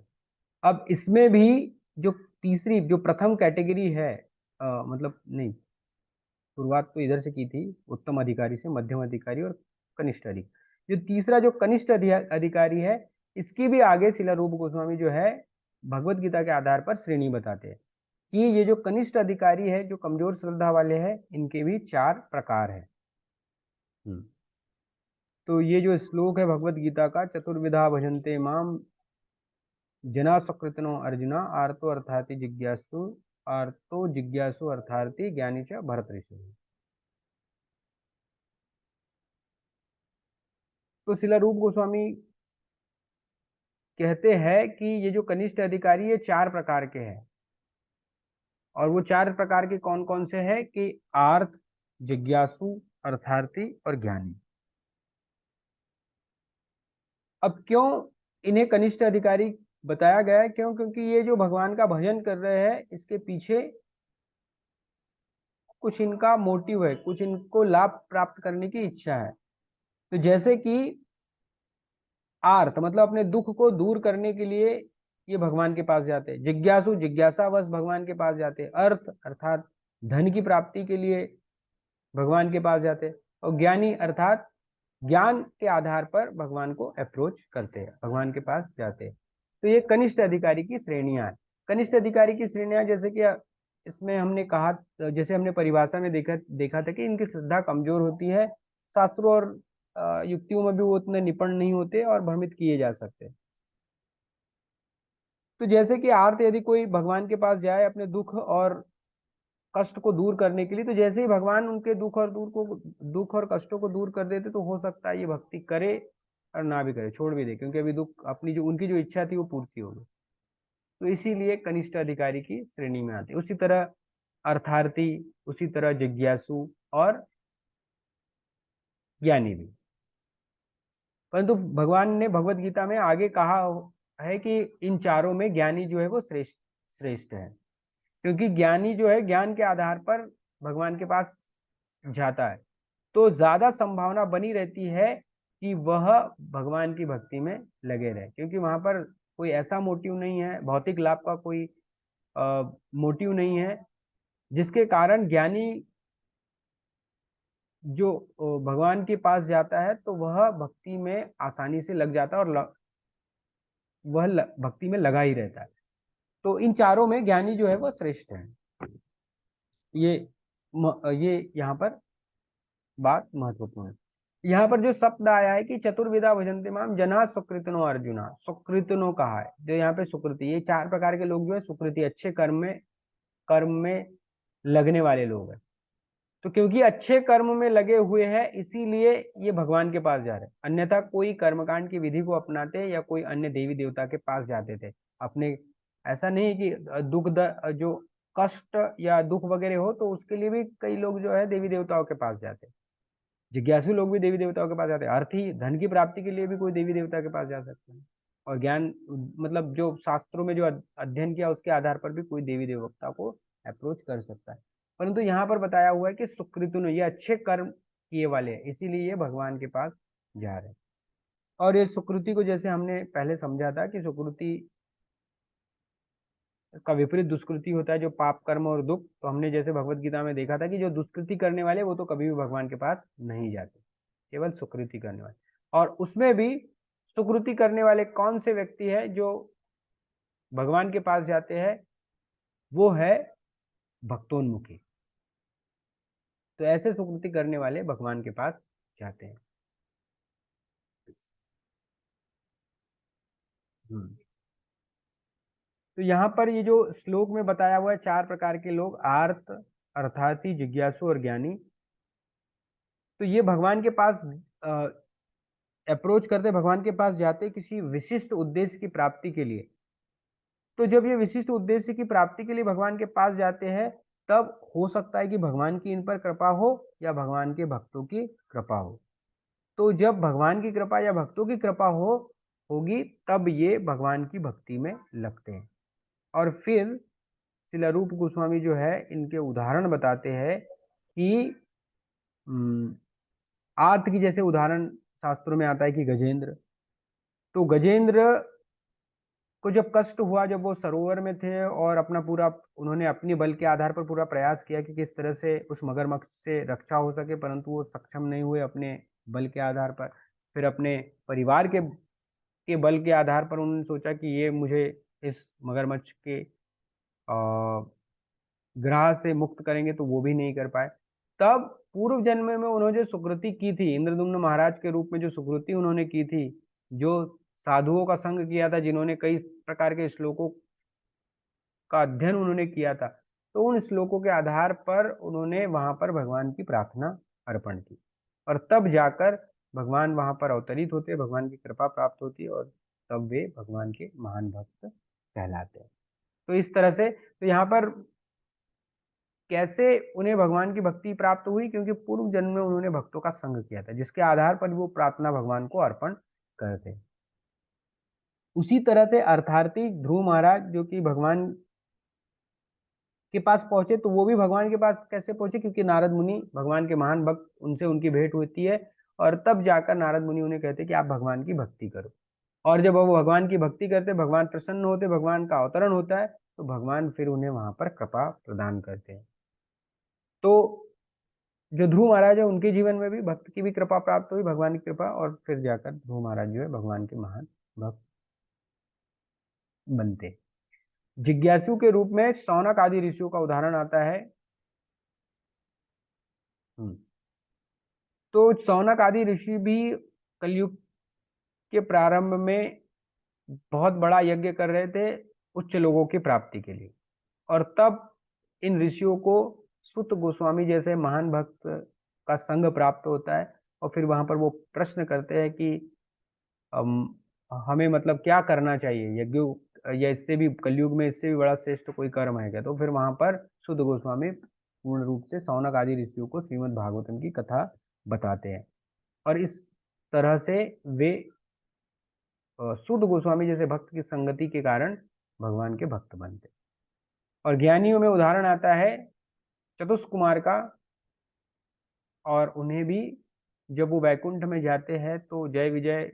Speaker 1: अब इसमें भी जो तीसरी जो प्रथम कैटेगरी है मतलब नहीं, शुरुआत तो इधर से की थी, उत्तम अधिकारी से, मध्यम अधिकारी और कनिष्ठ अधिकारी. जो तीसरा जो कनिष्ठ अधिकारी है इसकी भी आगे श्रील रूप गोस्वामी जो है भगवत गीता के आधार पर श्रेणी बताते हैं कि ये जो कनिष्ठ अधिकारी है जो कमजोर श्रद्धा वाले हैं इनके भी 4 प्रकार है. तो ये जो श्लोक है भगवत गीता का, चतुर्विधा भजन्ते माम जना सकृतनो अर्जुना आर्तो जिज्ञासु अर्थार्थी ज्ञानी च भरत ऋषि. तो श्रील रूप गोस्वामी कहते हैं कि ये जो कनिष्ठ अधिकारी ये 4 प्रकार के हैं और वो 4 प्रकार के कौन कौन से हैं कि आर्त, जिज्ञासु, अर्थार्थी और ज्ञानी. अब क्यों इन्हें कनिष्ठ अधिकारी बताया गया है? क्यों? क्योंकि ये जो भगवान का भजन कर रहे हैं इसके पीछे कुछ इनका मोटिव है, कुछ इनको लाभ प्राप्त करने की इच्छा है. तो जैसे कि आर्त मतलब अपने दुख को दूर करने के लिए ये भगवान के पास जाते हैं. जिज्ञासु जिज्ञासावश भगवान के पास जाते हैं. अर्थ अर्थात धन की प्राप्ति के लिए भगवान के पास जाते हैं. और ज्ञानी अर्थात ज्ञान के आधार पर भगवान को अप्रोच करते हैं, भगवान के पास जाते हैं. तो ये कनिष्ठ अधिकारी की श्रेणियां हैं. कनिष्ठ अधिकारी की श्रेणियां जैसे कि इसमें हमने कहा, जैसे हमने परिभाषा में देखा था कि इनकी श्रद्धा कमजोर होती है, शास्त्रों और युक्तियों में भी वो उतने निपुण नहीं होते और भ्रमित किए जा सकते. तो जैसे कि आर्त यदि कोई भगवान के पास जाए अपने दुख और कष्ट को दूर करने के लिए, तो जैसे ही भगवान उनके दुख और कष्टों को दूर कर देते तो हो सकता है ये भक्ति करे और ना भी करे, छोड़ भी दे, क्योंकि अभी दुख अपनी जो उनकी जो इच्छा थी वो पूर्ति होगी. तो इसीलिए कनिष्ठ अधिकारी की श्रेणी में आते. उसी तरह अर्थार्थी, उसी तरह जिज्ञासु और ज्ञानी भी. परंतु भगवान ने भगवत गीता में आगे कहा है कि इन चारों में ज्ञानी जो है वो श्रेष्ठ है, क्योंकि ज्ञानी जो है ज्ञान के आधार पर भगवान के पास जाता है तो ज्यादा संभावना बनी रहती है कि वह भगवान की भक्ति में लगे रहे, क्योंकि वहां पर कोई ऐसा मोटिव नहीं है, भौतिक लाभ का कोई मोटिव नहीं है, जिसके कारण ज्ञानी जो भगवान के पास जाता है तो वह भक्ति में आसानी से लग जाता है और वह भक्ति में लगा ही रहता है. तो इन चारों में ज्ञानी जो है वो श्रेष्ठ है. ये यहाँ पर बात महत्वपूर्ण है. यहाँ पर जो शब्द आया है कि चतुर्विधा भजन्ते माम जना सुकृतनो अर्जुना, सुकृतनो कहा है, जो यहाँ पे सुकृति, ये 4 प्रकार के लोग जो है सुकृति, अच्छे कर्म में लगने वाले लोग हैं. तो क्योंकि अच्छे कर्म में लगे हुए हैं इसीलिए ये भगवान के पास जा रहे हैं, अन्यथा कोई कर्मकांड की विधि को अपनाते या कोई अन्य देवी देवता के पास जाते थे अपने. ऐसा नहीं कि जो कष्ट या दुख वगैरह हो तो उसके लिए भी कई लोग जो है देवी देवताओं के पास जाते हैं। जिज्ञासु लोग भी देवी देवताओं के पास जाते हैं। अर्थी धन की प्राप्ति के लिए भी कोई देवी देवता के पास जा सकता है। और ज्ञान मतलब जो शास्त्रों में जो अध्ययन किया उसके आधार पर भी कोई देवी देवता को अप्रोच कर सकता है। परंतु यहाँ पर बताया हुआ है कि सुकृतुन, ये अच्छे कर्म किए वाले हैं, इसीलिए ये भगवान के पास जा रहे हैं। और ये सुकृति को जैसे हमने पहले समझा था कि सुकृति का विपरीत दुष्कृति होता है, जो पाप कर्म और दुख। तो हमने जैसे भगवत गीता में देखा था कि जो दुष्कृति करने वाले वो तो कभी भी भगवान के पास नहीं जाते, केवल सुकृति करने वाले। और उसमें भी सुकृति करने वाले कौन से व्यक्ति है जो भगवान के पास जाते हैं? वो है भक्तोन्मुखी। तो ऐसे सुकृति करने वाले भगवान के पास जाते हैं। तो यहाँ पर ये जो श्लोक में बताया हुआ है 4 प्रकार के लोग, आर्त, अर्थार्थी, जिज्ञासु और ज्ञानी। तो ये भगवान के पास अप्रोच करते, भगवान के पास जाते किसी विशिष्ट उद्देश्य की प्राप्ति के लिए। तो जब ये विशिष्ट उद्देश्य की प्राप्ति के लिए भगवान के पास जाते हैं, तब हो सकता है कि भगवान की इन पर कृपा हो या भगवान के भक्तों की कृपा हो। तो जब भगवान की कृपा या भक्तों की कृपा होगी तब ये भगवान की भक्ति में लगते हैं। और फिर श्रील रूप गोस्वामी जो है इनके उदाहरण बताते हैं कि आर्त की जैसे उदाहरण शास्त्रों में आता है कि गजेंद्र, तो गजेंद्र को जब कष्ट हुआ, जब वो सरोवर में थे और अपना पूरा उन्होंने अपने बल के आधार पर पूरा प्रयास किया कि किस तरह से उस मगरमच्छ से रक्षा हो सके, परंतु वो सक्षम नहीं हुए अपने बल के आधार पर। फिर अपने परिवार के बल के आधार पर उन्होंने सोचा कि ये मुझे इस मगरमच्छ के ग्रह से मुक्त करेंगे, तो वो भी नहीं कर पाए। तब पूर्व जन्म में उन्होंने जो सुकृति की थी, इंद्रदुम्न महाराज के रूप में जो सुकृति उन्होंने की थी, जो साधुओं का संग किया था, जिन्होंने कई प्रकार के श्लोकों का अध्ययन उन्होंने किया था, तो उन श्लोकों के आधार पर उन्होंने वहां पर भगवान की प्रार्थना अर्पण की। और तब जाकर भगवान वहां पर अवतरित होते, भगवान की कृपा प्राप्त होती है, और तब वे भगवान के महान भक्त कहलाते हैं। तो इस तरह से तो यहाँ पर कैसे उन्हें भगवान की भक्ति प्राप्त हुई? क्योंकि पूर्व जन्म में उन्होंने भक्तों का संग किया था, जिसके आधार पर वो प्रार्थना भगवान को अर्पण करते। उसी तरह से अर्थार्थी ध्रुव महाराज जो कि भगवान के पास पहुंचे, तो वो भी भगवान के पास कैसे पहुंचे? क्योंकि नारद मुनि भगवान के महान भक्त, उनसे उनकी भेंट होती है, और तब जाकर नारद मुनि उन्हें कहते कि आप भगवान की भक्ति करो। और जब वो भगवान की भक्ति करते, भगवान प्रसन्न होते, भगवान का अवतरण होता है, तो भगवान फिर उन्हें वहां पर कृपा प्रदान करते हैं। तो जो ध्रुव महाराज है उनके जीवन में भी भक्त की भी कृपा प्राप्त हुई, भगवान की कृपा, और फिर जाकर ध्रुव महाराज जो है भगवान के महान भक्त बनते। जिज्ञासु के रूप में शौनक आदि ऋषियों का उदाहरण आता है। तो शौनक आदि ऋषि भी कलयुग के प्रारंभ में बहुत बड़ा यज्ञ कर रहे थे उच्च लोगों की प्राप्ति के लिए, और तब इन ऋषियों को सुत गोस्वामी जैसे महान भक्त का संग प्राप्त होता है। और फिर वहां पर वो प्रश्न करते हैं कि हमें मतलब क्या करना चाहिए, यज्ञ या इससे भी कलयुग में इससे भी बड़ा श्रेष्ठ कोई कर्म है क्या? तो फिर वहां पर सुत गोस्वामी पूर्ण रूप से शौनक आदि ऋषियों को श्रीमद् भागवतम की कथा बताते हैं, और इस तरह से वे सुत गोस्वामी जैसे भक्त की संगति के कारण भगवान के भक्त बनते। और ज्ञानियों में उदाहरण आता है चतुष्कुमार का, और उन्हें भी जब वो वैकुंठ में जाते हैं तो जय विजय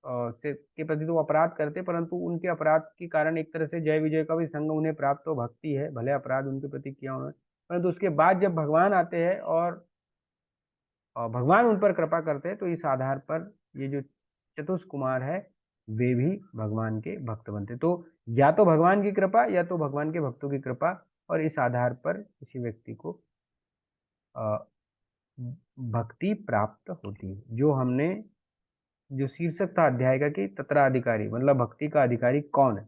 Speaker 1: से के प्रति तो अपराध करते, परंतु उनके अपराध के कारण एक तरह से जय विजय का भी संग उन्हें प्राप्त, तो भक्ति है, भले अपराध उनके प्रति किया उन्होंने, परंतु उसके बाद जब भगवान आते हैं और भगवान उन पर कृपा करते हैं, तो इस आधार पर ये जो चतुष्कुमार है वे भी भगवान के भक्त बनते। तो या तो भगवान की कृपा या तो भगवान के भक्तों की कृपा, और इस आधार पर किसी व्यक्ति को भक्ति प्राप्त होती है। जो हमने जो शीर्षक था अध्याय का कि तत्राधिकारी मतलब भक्ति का अधिकारी कौन है,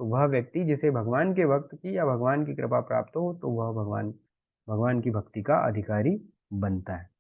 Speaker 1: तो वह व्यक्ति जिसे भगवान के भक्त की या भगवान की कृपा प्राप्त हो, तो वह भगवान की भक्ति का अधिकारी बनता है।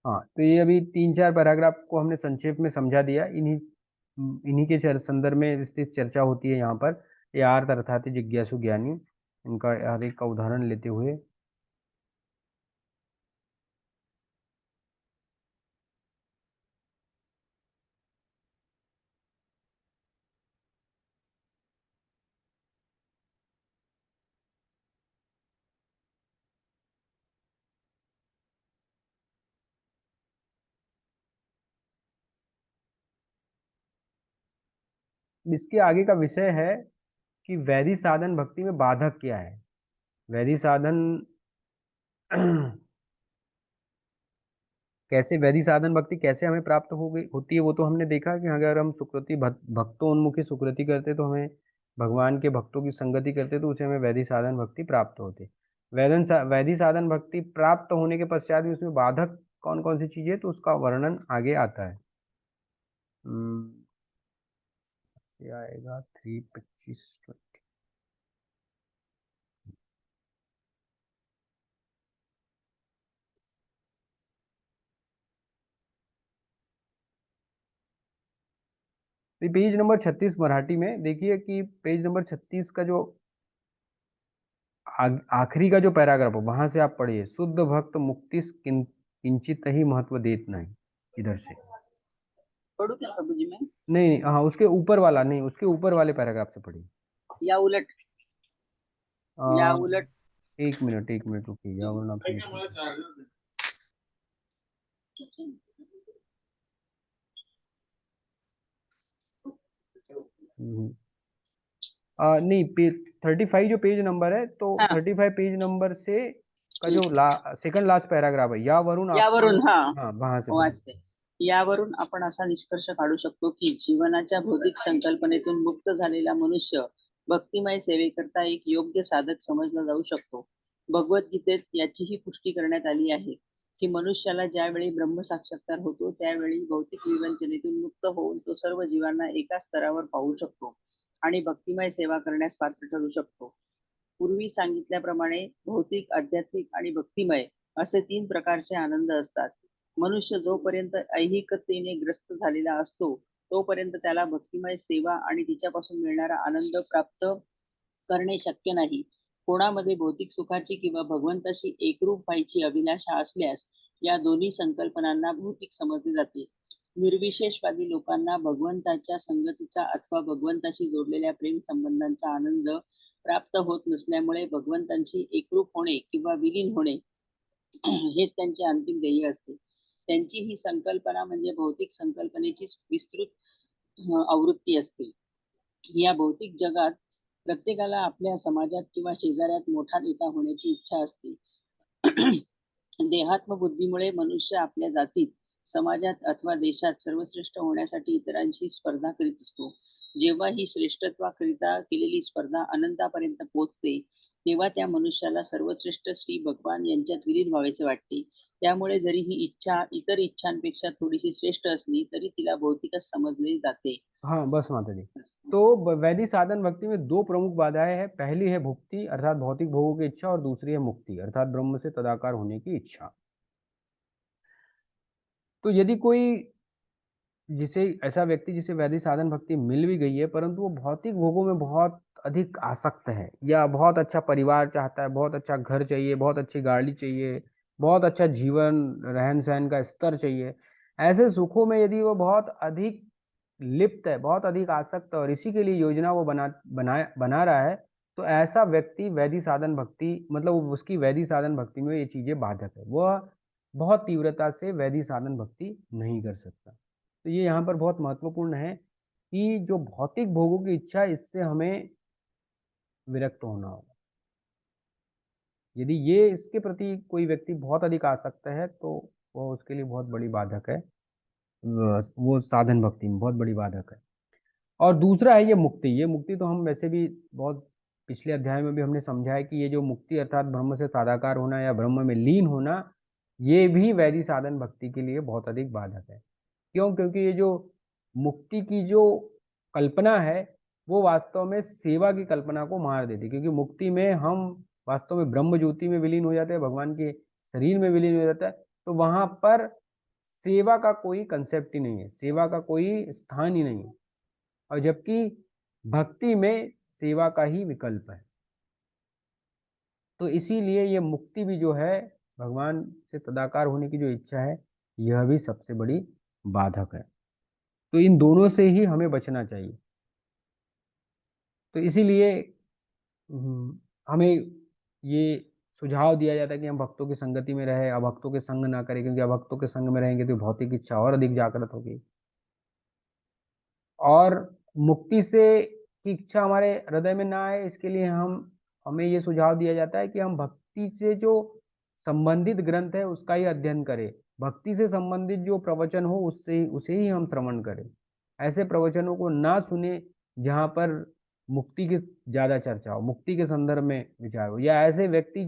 Speaker 1: हाँ, तो ये अभी 3-4 पैराग्राफ को हमने संक्षेप में समझा दिया। इन्हीं के संदर्भ में विस्तृत चर्चा होती है यहाँ पर। ये आर्त अर्थात जिज्ञासु ज्ञानी, इनका हर एक का उदाहरण लेते हुए। इसके आगे का विषय है कि वैधि साधन भक्ति में बाधक क्या है। वैधि साधन कैसे, वैधि साधन भक्ति कैसे हमें प्राप्त होती है, वो तो हमने देखा कि अगर हम सुकृति भक्तोन्मुखी सुकृति करते तो हमें भगवान के भक्तों की संगति करते तो उसे हमें वैधि साधन भक्ति प्राप्त होती। वैधि साधन भक्ति प्राप्त होने के पश्चात भी उसमें बाधक कौन कौन सी चीजें, तो उसका वर्णन आगे आता है। ये आएगा 3:25-20। पेज नंबर 36 मराठी में देखिए कि पेज नंबर 36 का जो आखिरी का जो पैराग्राफ है वहां से आप पढ़िए, शुद्ध भक्त मुक्ति किंचित ही महत्व देत नहीं। इधर से
Speaker 5: पढ़ू क्या प्रभु जी? मैं
Speaker 1: नहीं नहीं, हाँ उसके ऊपर वाला नहीं, उसके ऊपर वाले पैराग्राफ से पढ़िए।
Speaker 5: या उलट
Speaker 1: एक मिनट रुकिए, या वरना फिर नहीं, 35 जो पेज नंबर है, तो
Speaker 5: हाँ।
Speaker 1: 35 पेज नंबर से का जो सेकंड लास्ट पैराग्राफ है, यावरून हाँ वहां से
Speaker 5: वाचते। यावरून आपण असा निष्कर्ष काढू शकतो की जीवनाच्या भौतिक संकल्पनेतून मुक्त झालेला मनुष्य भक्तिमय सेवेकरता एक योग्य साधक समजला जाऊ शकतो। भगवद्गीतेत याचीही पुष्टी करण्यात आली आहे की मनुष्याला ज्यावेळी ब्रह्म साक्षात्कार होतो त्यावेळी भौतिक विवंचनेतून मुक्त होऊन तो सर्व जीवांना एका स्तरावर पाहू शकतो आणि भक्तिमय सेवा करण्यास पात्र ठरू शकतो। पूर्वी सांगितल्याप्रमाणे भौतिक, आध्यात्मिक आणि भक्तिमय असे 3 प्रकारचे आनंद असतात। मनुष्य जोपर्यंत ऐहिकतेने ग्रस्त झालेला असतो तोपर्यंत त्याला भक्तिमय सेवा आणि तिच्यापासून मिळणारा आनंद प्राप्त करणे शक्य नाही। कोणामध्ये भौतिक सुखाची किंवा भगवंताशी एकरूप व्हायची अभिलाषा असल्यास या दोन्ही संकल्पनांना भौतिक समजले जाते। निर्विशेषवादी लोकांना भगवंताच्या संगतीचा अथवा भगवंताशी जोडलेल्या प्रेम संबंधांचा आनंद प्राप्त होत नसल्यामुळे भगवंतांशी एकरूप होणे किंवा विलीन होणे हेच त्यांचे अंतिम ध्येय असते। त्यांची ही संकल्पना म्हणजे भौतिक संकल्पनेची विस्तृत आवृत्ती असते। या भौतिक जगात प्रत्येकाला आपल्या समाजात किंवा शेजाऱ्यात मोठा नेता होण्याची इच्छा असते। देहात्म बुद्धीमुळे मनुष्य आपल्या जातीत, समाजात अथवा देशात सर्वश्रेष्ठ होण्यासाठी इतरांशी स्पर्धा करीत असतो। जेव्हा ही श्रेष्ठत्वाकरिता केलेली स्पर्धा अनंतापर्यंत पोहोचते तेव्हा त्या मनुष्याला सर्वश्रेष्ठ श्री भगवान यांच्यात विलीन व्हावेसे वाटते। त्यामुळे जरी ही इच्छा इतर इच्छांपेक्षा थोडीशी श्रेष्ठ असली तरी तिला भौतिकच समजले जाते।
Speaker 1: हाँ बस माता जी। तो वैधि साधन भक्ति में 2 प्रमुख बाधाएं हैं। पहली है भुक्ति अर्थात भौतिक भोगों की इच्छा, और दूसरी है मुक्ति अर्थात ब्रह्म से तदाकार होने की इच्छा। तो यदि कोई ऐसा व्यक्ति जिसे वैधि साधन भक्ति मिल भी गई है परंतु वो भौतिक भोगों में बहुत अधिक आसक्त है, या बहुत अच्छा परिवार चाहता है, बहुत अच्छा घर चाहिए, बहुत अच्छी गाड़ी चाहिए, बहुत अच्छा जीवन रहन सहन का स्तर चाहिए, ऐसे सुखों में यदि वो बहुत अधिक लिप्त है, बहुत अधिक आसक्त है और इसी के लिए योजना वो बना रहा है, तो ऐसा व्यक्ति वैधि साधन भक्ति मतलब उसकी वैधि साधन भक्ति में ये चीजें बाधक है, वह बहुत तीव्रता से वैधि साधन भक्ति नहीं कर सकता। तो ये यहाँ पर बहुत महत्वपूर्ण है कि जो भौतिक भोगों की इच्छा, इससे हमें विरक्त होना होगा। यदि ये इसके प्रति कोई व्यक्ति बहुत अधिक आसक्त है तो वह उसके लिए बहुत बड़ी बाधक है, वो साधन भक्ति में बहुत बड़ी बाधक है। और दूसरा है ये मुक्ति। ये मुक्ति तो हम वैसे भी बहुत पिछले अध्याय में भी हमने समझा है कि ये जो मुक्ति अर्थात ब्रह्म से तादाकार होना या ब्रह्म में लीन होना, ये भी वैधि साधन भक्ति के लिए बहुत अधिक बाधक है। क्यों? क्योंकि ये जो मुक्ति की जो कल्पना है वो वास्तव में सेवा की कल्पना को मार देती है, क्योंकि मुक्ति में हम वास्तव में ब्रह्म ज्योति में विलीन हो जाते हैं, भगवान के शरीर में विलीन हो जाता है, तो वहां पर सेवा का कोई कंसेप्ट ही नहीं है, सेवा का कोई स्थान ही नहीं है, और जबकि भक्ति में सेवा का ही विकल्प है। तो इसीलिए ये मुक्ति भी जो है, भगवान से तदाकार होने की जो इच्छा है, यह भी सबसे बड़ी बाधक है। तो इन दोनों से ही हमें बचना चाहिए। तो इसीलिए हमें ये सुझाव दिया जाता है कि हम भक्तों की संगति में रहे, अभक्तों के संग ना करें, क्योंकि अभक्तों के संग में रहेंगे तो भौतिक इच्छा और अधिक जागृत होगी, और मुक्ति से की इच्छा हमारे हृदय में ना आए, इसके लिए हमें ये सुझाव दिया जाता है कि हम भक्ति से जो संबंधित ग्रंथ है उसका ही अध्ययन करें, भक्ति से संबंधित जो प्रवचन हो उसे ही हम श्रवण करें। ऐसे प्रवचनों को ना सुने जहाँ पर मुक्ति की ज्यादा चर्चा हो, मुक्ति के संदर्भ में विचार हो, या ऐसे व्यक्ति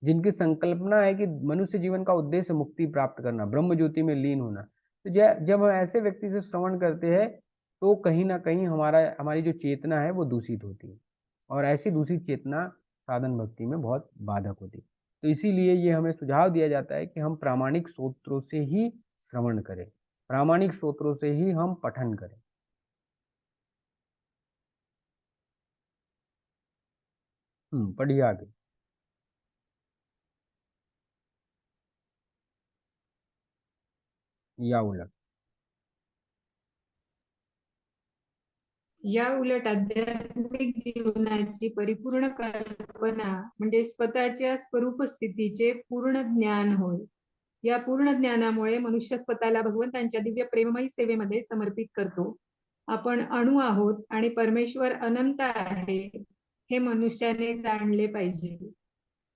Speaker 1: जिनकी संकल्पना है कि मनुष्य जीवन का उद्देश्य मुक्ति प्राप्त करना, ब्रह्म ज्योति में लीन होना, तो जब हम ऐसे व्यक्ति से श्रवण करते हैं तो कहीं ना कहीं हमारी जो चेतना है वो दूषित होती है, और ऐसी दूषित चेतना साधन भक्ति में बहुत बाधक होती है। तो इसीलिए ये हमें सुझाव दिया जाता है कि हम प्रामाणिक स्रोत्रों से ही श्रवण करें, प्रामाणिक स्रोत्रों से ही हम पठन करें। पढ़िए आगे। या उलट
Speaker 7: या उलट आध्यात्मिक जीवनाची परिपूर्ण कल्पना म्हणजे स्वतःच्या स्वरूप स्थितीचे पूर्ण ज्ञान होय. या पूर्ण ज्ञानामुळे मनुष्य स्वतःला भगवंतांच्या दिव्य प्रेममयी सेवेमध्ये समर्पित करतो. आपण अणु आहोत आणि परमेश्वर अनंत आहे हे मनुष्याने जाणले पाहिजे.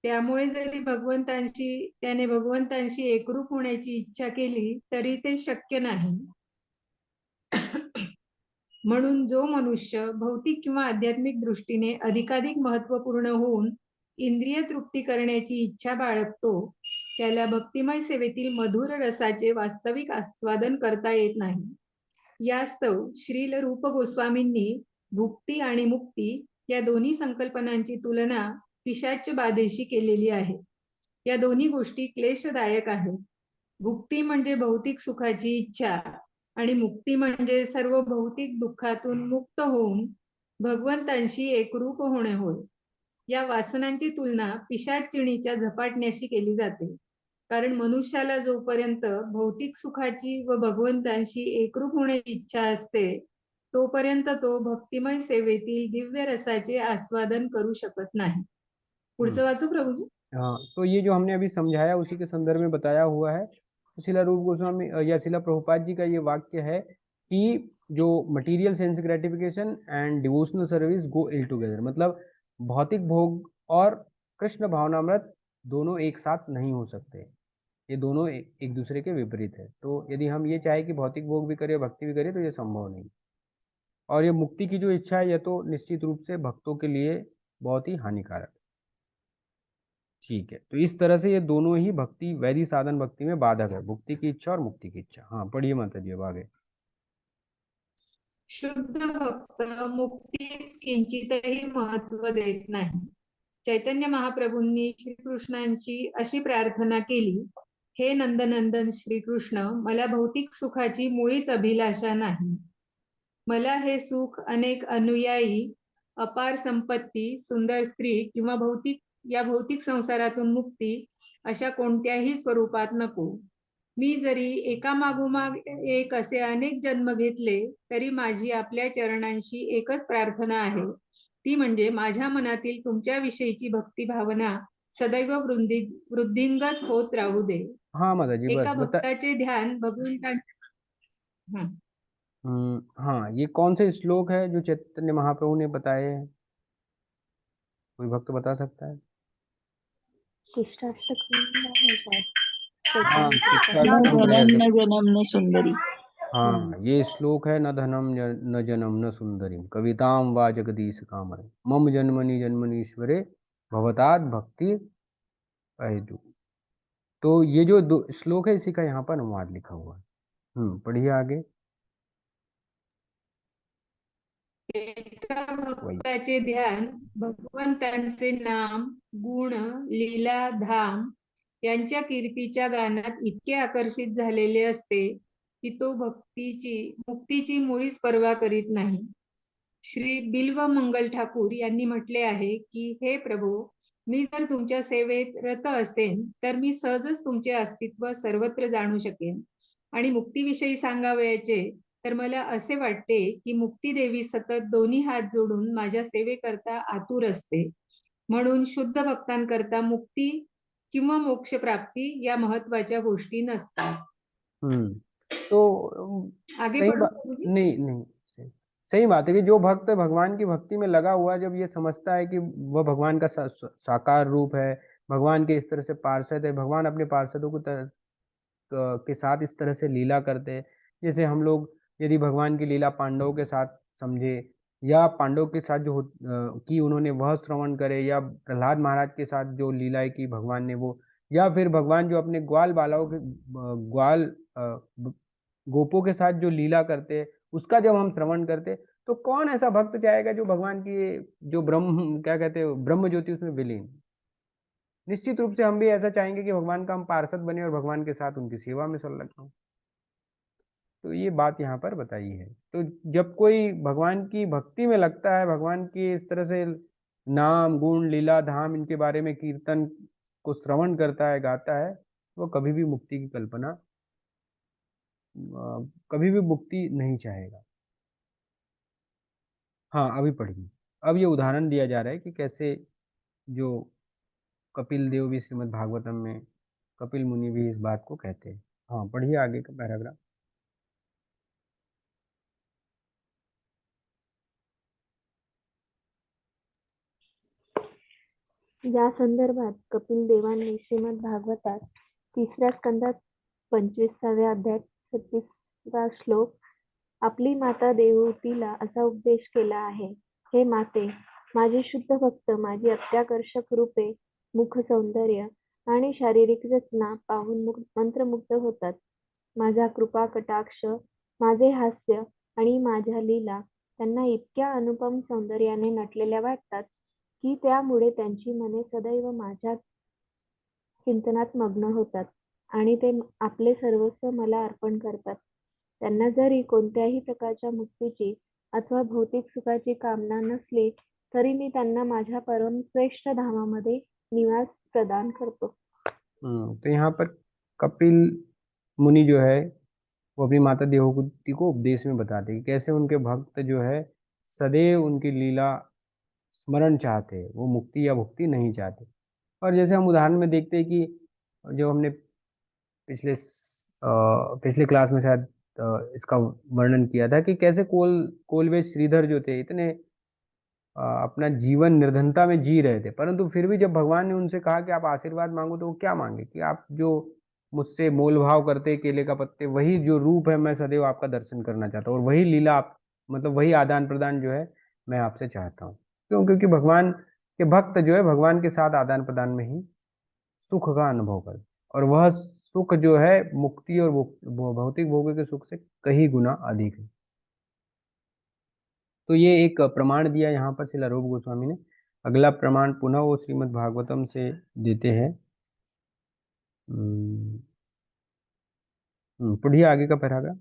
Speaker 7: त्यामुळे जरी त्याने भगवंतांशी एकरूप होण्याची इच्छा केली तरी ते शक्य नाही. म्हणून जो मनुष्य भौतिक किंवा आध्यात्मिक दृष्टीने अधिकाधिक महत्वपूर्ण होऊन इंद्रिय तृप्ती करण्याची इच्छा बाळगतो त्याला भक्तिमय सेवेतील मधुर रसाचे वास्तविक आस्वादन करता येत नाही. यास्तव श्रील रूप गोस्वामींनी भुक्ती आणि मुक्ती या दोन्ही संकल्पनांची तुलना पिशाच्च बाधेशी केलेली आहे. या दोन्ही गोष्टी क्लेशदायक आहेत. भुक्ती म्हणजे भौतिक सुखाची इच्छा आणि मुक्ती म्हणजे सर्व भौतिक दुःखातून मुक्त होऊन भगवंतांशी एकरूप होणे होय. या वासनांची तुलना पिशाचिणीच्या झपाटण्याशी केली जाते, कारण मनुष्याला जोपर्यंत भौतिक सुखाची व भगवंतांशी एकरूप होण्याची इच्छा असते तोपर्यंत तो भक्तिमय सेवेतील दिव्य रसाचे आस्वादन करू शकत नाही. पुढचं वाचू प्रभुजी.
Speaker 1: हाँ, तो ये जो हमने अभी समझाया उसी के संदर्भ में बताया हुआ है। शिला रूप गोस्वामी या शिला प्रभुपाद जी का ये वाक्य है कि जो material sense gratification and devotional service go ill together, मतलब भौतिक भोग और कृष्ण भावनामृत दोनों एक साथ नहीं हो सकते, ये दोनों एक दूसरे के विपरीत है। तो यदि हम ये चाहे कि भौतिक भोग भी करें भक्ति भी करें तो ये संभव नहीं। और ये मुक्ति की जो इच्छा है यह तो निश्चित रूप से भक्तों के लिए बहुत ही हानिकारक है। ठीक है, तो इस तरह से ये दोनों ही भक्ति वैदिक साधन भक्ति में बाधक है, भुक्ति की इच्छा और मुक्ति की इच्छा। हाँ पढ़िए माता जी अब आगे।
Speaker 7: शुद्ध भक्त मुक्तीस किंचितही महत्व देत नाही. चैतन्य महाप्रभूंनी श्रीकृष्णांची अशी प्रार्थना केली, हे नंदनंदन श्रीकृष्ण, मला भौतिक सुखाची मुळीच अभिलाषा नाही. मला हे सुख अनेक अनुयायी, अपार संपत्ती, सुंदर स्त्री किंवा भौतिक संसारातून मुक्ती अशा कोणत्याही स्वरूपात नको. मी जरी एकामागोमाग एक असे अनेक जन्म घेतले तरी माझी आपल्या चरणांशी एकच प्रार्थना आहे, ती म्हणजे माझ्या मनातील तुमच्या विषयीची भक्ती भावना सदैव वृद्धिंगत होत राहू दे.
Speaker 1: हाँ माता जी
Speaker 7: एका
Speaker 1: बस
Speaker 7: भक्ताचे ध्यान भगवंतांचे
Speaker 1: हाँ, ये कौन से श्लोक है जो चैतन्य महाप्रभु ने बताए हैं, कोई भक्त बता सकता है? हाँ,
Speaker 5: न जनम न सुंदरी।
Speaker 1: हाँ, ये श्लोक है, न धनम न जनम न सुंदरी कविताम वा जगदीश कामय मम जन्मनि जन्मनीश्वरे भवताद भक्ति अहेतु। तो ये जो दो श्लोक है इसी का यहाँ पर अनुवाद लिखा हुआ है। पढ़िए आगे।
Speaker 7: एका भक्ताचे ध्यान भगवंतांचे नाम, गुण, लीला, धाम यांच्या कीर्तीच्या गानात इतके आकर्षित झालेले असते की तो मुक्तीची मुळीच पर्वा करीत नाही. श्री बिल्व मंगल ठाकूर यांनी म्हटले आहे की हे प्रभू, मी जर तुमच्या सेवेत रत असेन तर मी सहजच तुमचे अस्तित्व सर्वत्र जाणू शकेन. आणि मुक्तीविषयी सांगावयाचे तर मला असे वाटते की मुक्ती देवी सतत दोन्ही हात जोडून माझ्या सेवेकरता आतुर असते. म्हणून शुद्ध भक्तांकरता मुक्ती किंवा मोक्ष प्राप्ती या महत्वाच्या गोष्टी नसतात.
Speaker 1: तो
Speaker 7: आगे
Speaker 1: सही
Speaker 7: बढ़ो
Speaker 1: बात
Speaker 7: प्रभुजी.
Speaker 1: नहीं, सही बात है कि जो भक्त भगवान की भक्ति में लगा हुआ, जब ये समझता है कि वह भगवान का साकार रूप है, भगवान के इस तरह से पार्षद है, भगवान अपने पार्षदों को के साथ इस तरह से लीला करते हैं। जैसे हम लोग यदि भगवान की लीला पांडवों के साथ समझे, या पांडवों के साथ जो की उन्होंने वह श्रवण करे, या प्रहलाद महाराज के साथ जो लीलाएं की भगवान ने वो, या फिर भगवान जो अपने ग्वाल बालाओं के ग्वाल गोपों के साथ जो लीला करते, उसका जब हम श्रवण करते, तो कौन ऐसा भक्त चाहेगा जो भगवान की जो ब्रह्म क्या कहते हैं ब्रह्म ज्योति उसमें विलीन। निश्चित रूप से हम भी ऐसा चाहेंगे कि भगवान का हम पार्षद बने और भगवान के साथ उनकी सेवा में संलग्न हो। तो ये बात यहाँ पर बताई है। तो जब कोई भगवान की भक्ति में लगता है, भगवान की इस तरह से नाम गुण लीला धाम इनके बारे में कीर्तन को श्रवण करता है, गाता है, वो कभी भी मुक्ति की कल्पना कभी भी मुक्ति नहीं चाहेगा। हाँ, अभी पढ़िए। अब ये उदाहरण दिया जा रहा है कि कैसे जो कपिल देव भी श्रीमद् भागवतम में कपिल मुनि भी इस बात को कहते हैं। हाँ, पढ़िए आगे का पैराग्राफ।
Speaker 3: या संदर्भात कपिल देवांनी श्रीमद भागवतात 3ऱ्या स्कंदात 25व्या अध्यायात 36वा श्लोक आपली माता देवहूतीला असा उपदेश केला आहे. हे माते, माझे शुद्ध भक्त माझी अत्याकर्षक रूपे, मुख सौंदर्य आणि शारीरिक रचना पाहून मंत्रमुग्ध होतात. माझा कृपा कटाक्ष, माझे हास्य आणि माझ्या लीला त्यांना इतक्या अनुपम सौंदर्याने नटलेल्या वाटतात की त्यामुळे त्यांची मने सदैव माझ्या चिंतनात मग्न होतात आणि ते आपले सर्वस्व मला अर्पण करतात. त्यांना जरी कोणत्याही प्रकारच्या मुक्तीची अथवा भौतिक सुखाची कामना नसली तरी मी त्यांना माझ्या परमश्रेष्ठ धामामध्ये निवास प्रदान करतो.
Speaker 1: तो यहाँ पर कपिल मुनि जो है वो अपनी माता देवहूति को उपदेश में बताते कि कैसे उनके भक्त जो है सदैव उनकी लीला स्मरण चाहते हैं, वो मुक्ति या भुक्ति नहीं चाहते। और जैसे हम उदाहरण में देखते हैं कि जो हमने पिछले क्लास में शायद इसका वर्णन किया था कि कैसे कोलवे श्रीधर जो थे इतने अपना जीवन निर्धनता में जी रहे थे, परंतु फिर भी जब भगवान ने उनसे कहा कि आप आशीर्वाद मांगो, तो वो क्या मांगे कि आप जो मुझसे मोल भाव करते केले का पत्ते, वही जो रूप है मैं सदैव आपका दर्शन करना चाहता हूँ, और वही लीला आप मतलब वही आदान प्रदान जो है मैं आपसे चाहता हूँ। क्यों? क्योंकि भगवान के भक्त जो है भगवान के साथ आदान प्रदान में ही सुख का अनुभव करते, और वह सुख जो है मुक्ति और भौतिक भोग के सुख से कहीं गुना अधिक है। तो ये एक प्रमाण दिया यहाँ पर श्रील रूप गोस्वामी ने। अगला प्रमाण पुनः वो श्रीमद् भागवतम से देते हैं। पढ़िए आगे का पैराग्राफ।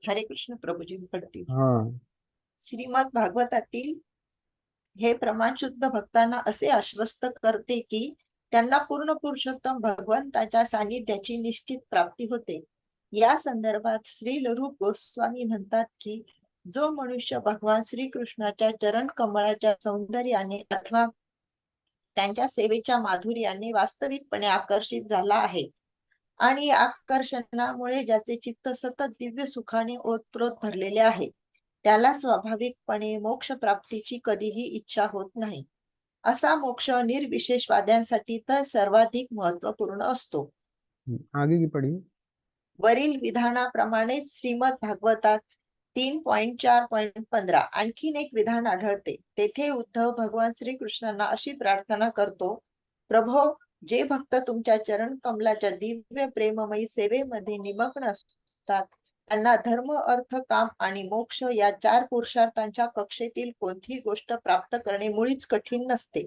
Speaker 2: हरे कृष्ण प्रभुजी पडतील.
Speaker 1: हाँ,
Speaker 2: श्रीमद भागवतातील हे प्रमाण शुद्ध भक्तांना असे आश्वस्त करते की त्यांना पूर्ण पुरुषोत्तम भगवंताच्या सानिध्याची निश्चित प्राप्ती होते. या संदर्भात श्रील रूप गोस्वामी म्हणतात की जो मनुष्य भगवान श्रीकृष्णाच्या चरण कमळाच्या सौंदर्याने अथवा त्यांच्या सेवेच्या माधुर्याने वास्तविकपणे आकर्षित झाला आहे आणि आकर्षणामुळे ज्याचे चित्त सतत दिव्य सुखाने ओतप्रोत भरलेले आहे, त्याला स्वाभाविकपणे मोक्ष प्राप्तीची कधीही इच्छा होत नाही. असा मोक्ष निर्विशेषवाद्यांसाठी तर सर्वाधिक महत्वपूर्ण असतो.
Speaker 1: आगे की पढ़िए।
Speaker 2: वरील विधानाप्रमाणेच श्रीमद भागवतात 3.4.15 आणखीन एक विधान आढळते. तेथे उद्धव भगवान श्रीकृष्णांना अशी प्रार्थना करतो, प्रभो, जे भक्त तुमच्या चरण कमलाच्या दिव्य प्रेममयी सेवेमध्ये निमग्न असतात त्यांना धर्म, अर्थ, काम आणि मोक्ष या 4 पुरुषार्थांच्या कक्षेतील कोणतीही गोष्ट प्राप्त करणे मुळीच कठीण नसते.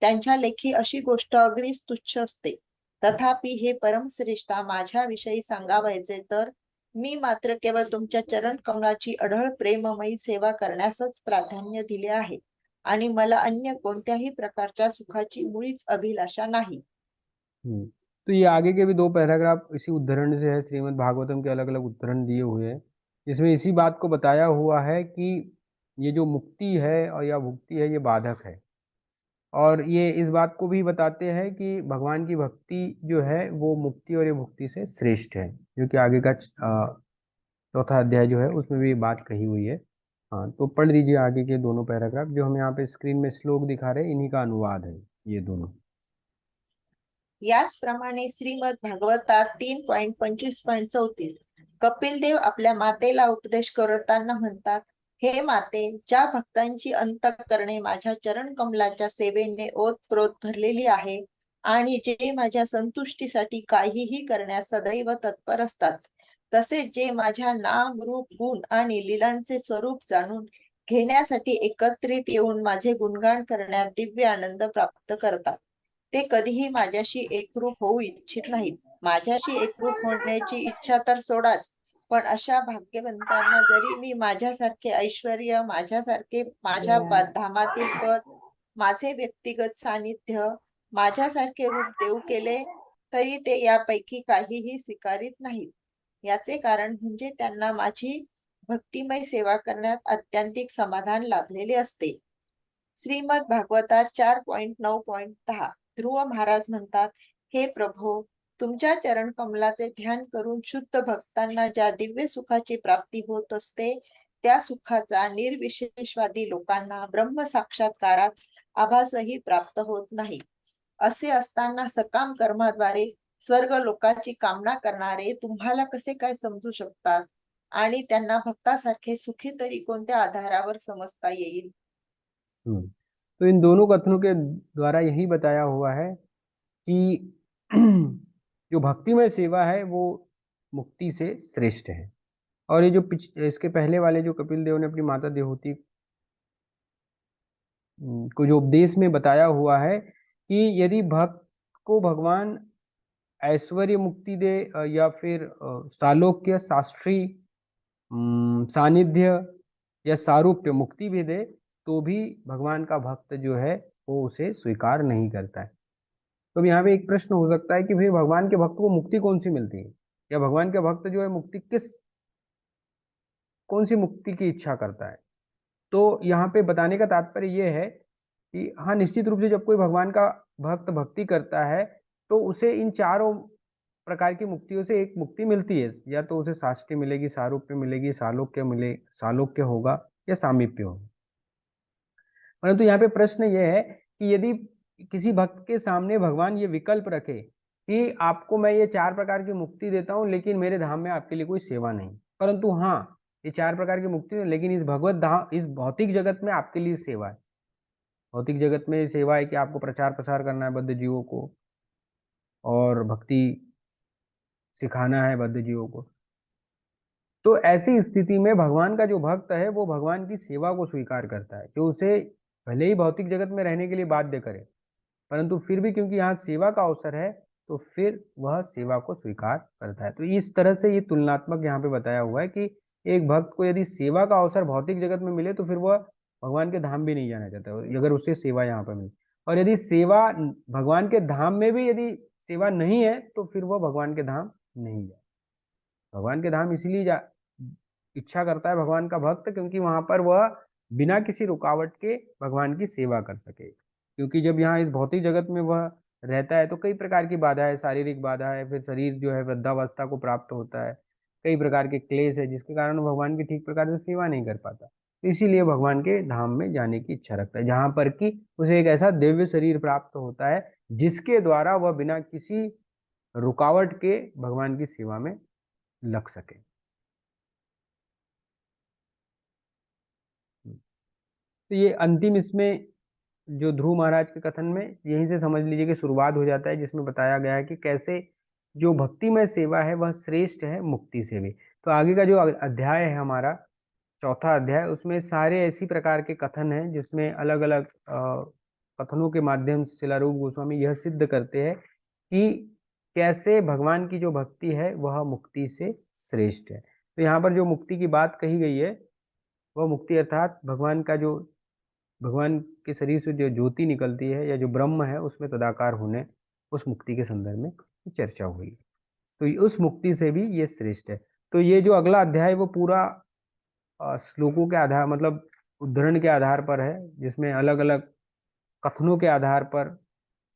Speaker 2: त्यांच्या लेखी अशी गोष्ट अगदीच तुच्छ असते. तथापि हे परमश्रेष्ठा, माझ्याविषयी सांगावयाचे तर मी मात्र केवळ तुमच्या चरण कमळाची अढळ प्रेममयी सेवा करण्यासच प्राधान्य दिले आहे आणि मला अन्य कोणत्याही प्रकारच्या सुखाची मुळीच अभिलाषा नाही.
Speaker 1: तो ये आगे के भी 2 पैराग्राफ इसी उद्धरण से है, श्रीमद् भागवतम के अलग अलग उद्धरण दिए हुए हैं, जिसमें इसी बात को बताया हुआ है कि ये जो मुक्ति है और या भुक्ति है ये बाधक है। और ये इस बात को भी बताते हैं कि भगवान की भक्ति जो है वो मुक्ति और ये भुक्ति से श्रेष्ठ है, जो कि आगे का 4था अध्याय जो है उसमें भी ये बात कही हुई है। हाँ, तो पढ़ लीजिए आगे के दोनों पैराग्राफ जो हम यहाँ पे स्क्रीन में श्लोक दिखा रहे हैं, इन्हीं का अनुवाद है ये दोनों।
Speaker 2: याचप्रमाणे श्रीमद भागवतात 3.25.34 कपिल देव आपल्या मातेला उपदेश करताना म्हणतात, हे माते, ज्या भक्तांची अंतःकरणे माझ्या चरण कमलाच्या सेवेने ओतप्रोत भरलेली आहे आणि जे माझ्या संतुष्टीसाठी काहीही करण्यास सदैव तत्पर असतात, तसेच जे माझ्या नाम, रूप, गुण आणि लीलांचे स्वरूप जाणून घेण्यासाठी एकत्रित येऊन माझे गुणगान करण्यात दिव्य आनंद प्राप्त करतात, ते कधीही माझ्याशी एकरूप होऊ इच्छित नाहीत. माझ्याशी एकरूप होण्याची इच्छा तर सोडाच, पण अशा भाग्यवंतांना जरी मी माझ्यासारखे ऐश्वर्य, माझ्यासारखे माझ्या धामातील पद, माझे व्यक्तिगत सानिध्य, माझ्यासारखे रूप देऊ केले तरी ते यापैकी काहीही स्वीकारित नाहीत. याचे कारण म्हणजे त्यांना माझी भक्तिमय सेवा करण्यात अत्यंतिक समाधान लाभलेले असते. श्रीमद भागवतात 4.9.10 ध्रुव महाराज म्हणतात, हे प्रभो, तुमच्या चरण कमलाचे ध्यान करून शुद्ध भक्तांना ज्या दिव्य सुखाची प्राप्ती होत असते, त्या सुखाचा निर्विशेषवादी लोकांना ब्रह्म साक्षात्कारात आभासही प्राप्त होत नाही. असे असताना सकाम कर्माद्वारे स्वर्ग लोकाची कामना करणारे तुम्हाला कसे काय समजू शकतात आणि त्यांना भक्तासारखे सुखी तरी कोणत्या आधारावर समजता येईल?
Speaker 1: तो इन दोनों कथनों के द्वारा यही बताया हुआ है कि जो भक्तिमय सेवा है वो मुक्ति से श्रेष्ठ है। और ये जो इसके पहले वाले जो कपिल देव ने अपनी माता देवहूति को जो उपदेश में बताया हुआ है कि यदि भक्त को भगवान ऐश्वर्य मुक्ति दे या फिर सालोक्य, शास्त्रीय सानिध्य या सारूप्य मुक्ति भी दे, तो भी भगवान का भक्त जो है वो उसे स्वीकार नहीं करता है। तो यहाँ पे एक प्रश्न हो सकता है कि भाई भगवान के भक्त को मुक्ति कौन सी मिलती है, या भगवान के भक्त जो है मुक्ति कौन सी मुक्ति की इच्छा करता है। तो यहाँ पे बताने का तात्पर्य ये है कि हाँ, निश्चित रूप से जब कोई भगवान का भक्त भक्ति करता है तो उसे इन चारों प्रकार की मुक्तियों से एक मुक्ति मिलती है, या तो उसे शास्त्रीय मिलेगी, सारूप्य मिलेगी, सालोक्य होगा या सामीप्य होगा। परंतु यहाँ पे प्रश्न ये है कि यदि किसी भक्त के सामने भगवान ये विकल्प रखे कि आपको मैं ये 4 प्रकार की मुक्ति देता हूँ, लेकिन मेरे धाम में आपके लिए कोई सेवा नहीं, परंतु हाँ, ये 4 प्रकार की मुक्ति है, लेकिन इस भगवत धाम, इस भौतिक जगत में आपके लिए सेवा है। भौतिक जगत में सेवा है कि आपको प्रचार प्रसार करना है बद्ध जीवों को और भक्ति सिखाना है बद्ध जीवों को। तो ऐसी स्थिति में भगवान का जो भक्त है वो भगवान की सेवा को स्वीकार करता है, जो उसे भले ही भौतिक जगत में रहने के लिए बाध्य करे, परंतु फिर भी क्योंकि यहाँ सेवा का अवसर है तो फिर वह सेवा को स्वीकार करता है। तो इस तरह से ये तुलनात्मक यहाँ पे बताया हुआ है कि एक भक्त को यदि सेवा का अवसर भौतिक जगत में मिले तो फिर वह भगवान के धाम भी नहीं जाना चाहता अगर उसे सेवा यहाँ पर मिले, और यदि सेवा भगवान के धाम में भी यदि सेवा नहीं है तो फिर वह भगवान के धाम नहीं जाए। भगवान के धाम इसलिए इच्छा करता है भगवान का भक्त क्योंकि वहां पर वह बिना किसी रुकावट के भगवान की सेवा कर सके, क्योंकि जब यहाँ इस भौतिक जगत में वह रहता है तो कई प्रकार की बाधा है, शारीरिक बाधा है, फिर शरीर जो है वृद्धावस्था को प्राप्त होता है, कई प्रकार के क्लेश है जिसके कारण भगवान की ठीक प्रकार से सेवा नहीं कर पाता। तो इसीलिए भगवान के धाम में जाने की इच्छा रखता है, जहाँ पर कि उसे एक ऐसा दिव्य शरीर प्राप्त होता है जिसके द्वारा वह बिना किसी रुकावट के भगवान की सेवा में लग सके। तो ये अंतिम इसमें जो ध्रुव महाराज के कथन में यहीं से समझ लीजिए कि शुरुआत हो जाता है, जिसमें बताया गया है कि कैसे जो भक्तिमय सेवा है वह श्रेष्ठ है मुक्ति से भी। तो आगे का जो अध्याय है हमारा चौथा अध्याय, उसमें सारे ऐसी प्रकार के कथन हैं जिसमें अलग अलग कथनों के माध्यम से शिलारूप गोस्वामी यह सिद्ध करते हैं कि कैसे भगवान की जो भक्ति है वह मुक्ति से श्रेष्ठ है। तो यहाँ पर जो मुक्ति की बात कही गई है वह मुक्ति अर्थात भगवान का जो भगवान के शरीर से जो ज्योति निकलती है या जो ब्रह्म है उसमें तदाकार होने, उस मुक्ति के संदर्भ में चर्चा हुई। तो उस मुक्ति से भी ये श्रेष्ठ है। तो ये जो अगला अध्याय वो पूरा श्लोकों के आधार मतलब उद्धरण के आधार पर है, जिसमें अलग अलग कथनों के आधार पर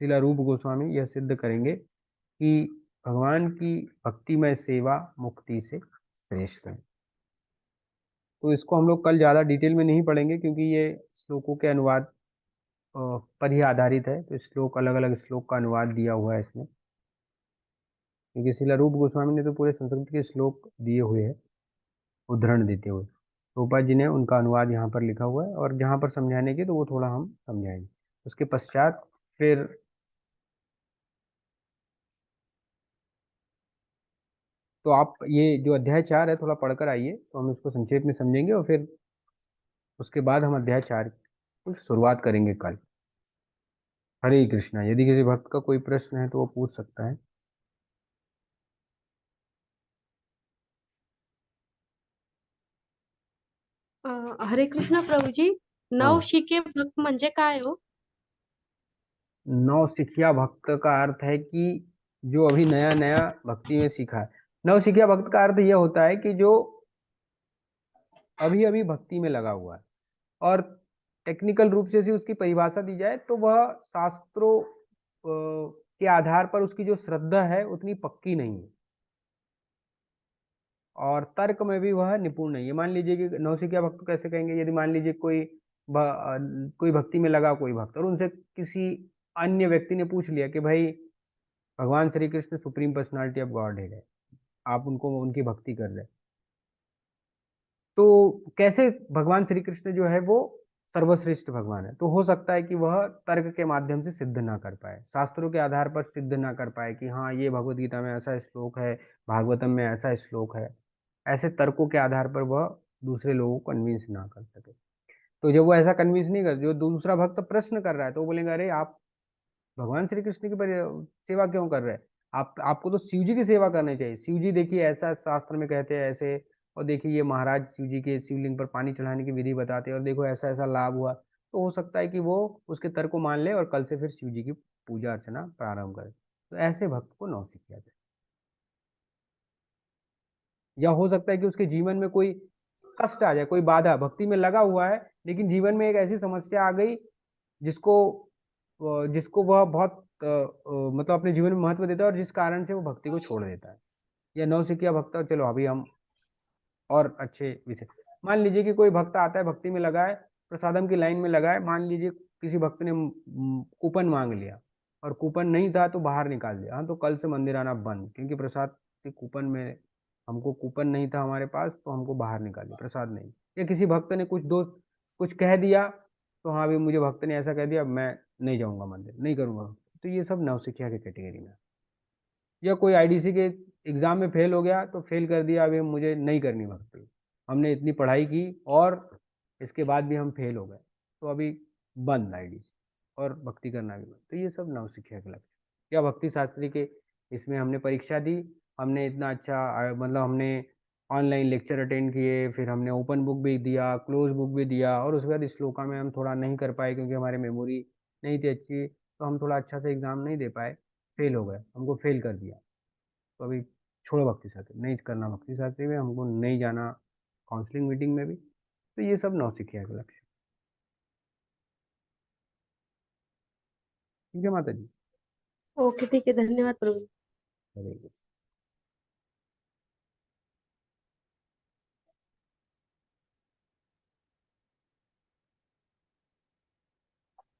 Speaker 1: श्रील रूप गोस्वामी यह सिद्ध करेंगे कि भगवान की भक्तिमय सेवा मुक्ति से श्रेष्ठ है। तो इसको हम लोग कल ज़्यादा डिटेल में नहीं पढ़ेंगे क्योंकि ये श्लोकों के अनुवाद पर ही आधारित है। तो श्लोक अलग अलग श्लोक का अनुवाद दिया हुआ है इसमें, क्योंकि श्रील रूप गोस्वामी ने तो पूरे संस्कृत के श्लोक दिए हुए हैं उद्धरण देते हुए। रूपा जी ने उनका अनुवाद यहाँ पर लिखा हुआ है और जहाँ पर समझाने के तो वो थोड़ा हम समझाएंगे। उसके पश्चात फिर तो आप ये जो अध्याय 4 है थोड़ा पढ़कर आइए, तो हम इसको संक्षेप में समझेंगे और फिर उसके बाद हम अध्याय 4 की शुरुआत करेंगे कल। हरे कृष्णा। यदि किसी भक्त का कोई प्रश्न है तो वो पूछ सकता है।
Speaker 8: हरे कृष्ण प्रभूजी,
Speaker 1: हाँ,
Speaker 8: नवशिके भक्त म्हणजे काय हो?
Speaker 1: नवसिखिया भक्त का अर्थ है कि जो अभी नया नया भक्ति में सीखा है। नवसिखिया भक्त का अर्थ यह होता है कि जो अभी अभी भक्ति में लगा हुआ है, और टेक्निकल रूप से यदि उसकी परिभाषा दी जाए तो वह शास्त्रों के आधार पर उसकी जो श्रद्धा है उतनी पक्की नहीं है और तर्क में भी वह निपुण नहीं है। मान लीजिए कि नवसिखिया भक्त को कैसे कहेंगे, यदि मान लीजिए कोई भक्ति में लगा कोई भक्त और उनसे किसी अन्य व्यक्ति ने पूछ लिया कि भाई भगवान Shri Krishna supreme personality of God है, आप उनको उनकी भक्ति कर रहे हैं, तो कैसे भगवान श्री कृष्ण जो है वो सर्वश्रेष्ठ भगवान है। तो हो सकता है कि वह तर्क के माध्यम से सिद्ध ना कर पाए, शास्त्रों के आधार पर सिद्ध ना कर पाए कि हाँ ये भगवत गीता में ऐसा श्लोक है, भागवतम में ऐसा श्लोक है। ऐसे तर्कों के आधार पर वह दूसरे लोगों को कन्विंस ना कर सके। तो जब वो ऐसा कन्विंस नहीं कर, जो दूसरा भक्त प्रश्न कर रहा है तो वो बोलेंगे अरे आप भगवान श्री कृष्ण की सेवा क्यों कर रहे हैं, आपको तो शिव जी की सेवा करनी चाहिए। शिव जी देखिए ऐसा शास्त्र में कहते हैं ऐसे, और देखिए ये महाराज शिव जी के शिवलिंग पर पानी चढ़ाने की विधि बताते हैं और देखो ऐसा ऐसा लाभ हुआ। तो हो सकता है कि वो उसके तर्क को मान ले और कल से फिर शिव जी की पूजा अर्चना प्रारंभ करे। तो ऐसे भक्त को नवसिखिया जाए। या हो सकता है कि उसके जीवन में कोई कष्ट आ जाए, कोई बाधा, भक्ति में लगा हुआ है लेकिन जीवन में एक ऐसी समस्या आ गई जिसको जिसको वह बहुत मतलब अपने जीवन में महत्व देता है और जिस कारण से वो भक्ति को छोड़ देता है। या नवसिखिया भक्त, चलो अभी हम और अच्छे विषय, मान लीजिए कि कोई भक्त आता है भक्ति में लगा है, प्रसादम की लाइन में लगा है, मान लीजिए किसी भक्त ने कूपन मांग लिया और कूपन नहीं था तो बाहर निकाल दिया, हाँ तो कल से मंदिर आना बंद, क्योंकि प्रसाद के कूपन में हमको कूपन नहीं था हमारे पास तो हमको बाहर निकाल दिया, प्रसाद नहीं। या किसी भक्त ने कुछ कह दिया तो हाँ अभी मुझे भक्त ने ऐसा कह दिया मैं नहीं जाऊंगा मंदिर, नहीं करूंगा। तो ये सब नवसिखिया की कैटेगरी में। या कोई आईडीसी के एग्जाम में फेल हो गया तो फेल कर दिया, अभी मुझे नहीं करनी भक्ति, हमने इतनी पढ़ाई की और इसके बाद भी हम फेल हो गए तो अभी बंद आईडीसी और भक्ति करना भी बंद। तो ये सब नवसिखिया के लक्ष्य। या भक्ति शास्त्री के इसमें हमने परीक्षा दी, हमने इतना अच्छा मतलब हमने ऑनलाइन लेक्चर अटेंड किए, फिर हमने ओपन बुक भी दिया, क्लोज बुक भी दिया, और उसके बाद श्लोका में हम थोड़ा नहीं कर पाए क्योंकि हमारी मेमोरी नहीं थी अच्छी, तो हम थोड़ा अच्छा से एग्जाम नहीं दे पाए, फेल हो गए, हमको फेल कर दिया। तो अभी छोड़ो भक्ति शास्त्री, नहीं करना भक्ति शास्त्री में, हमको नहीं जाना काउंसलिंग मीटिंग में भी। तो ये सब नवसिखिया के लक्ष्य। ठीक है माता जी।
Speaker 8: ओके, ठीक है, धन्यवाद प्रभू।
Speaker 1: हरे कृष्ण।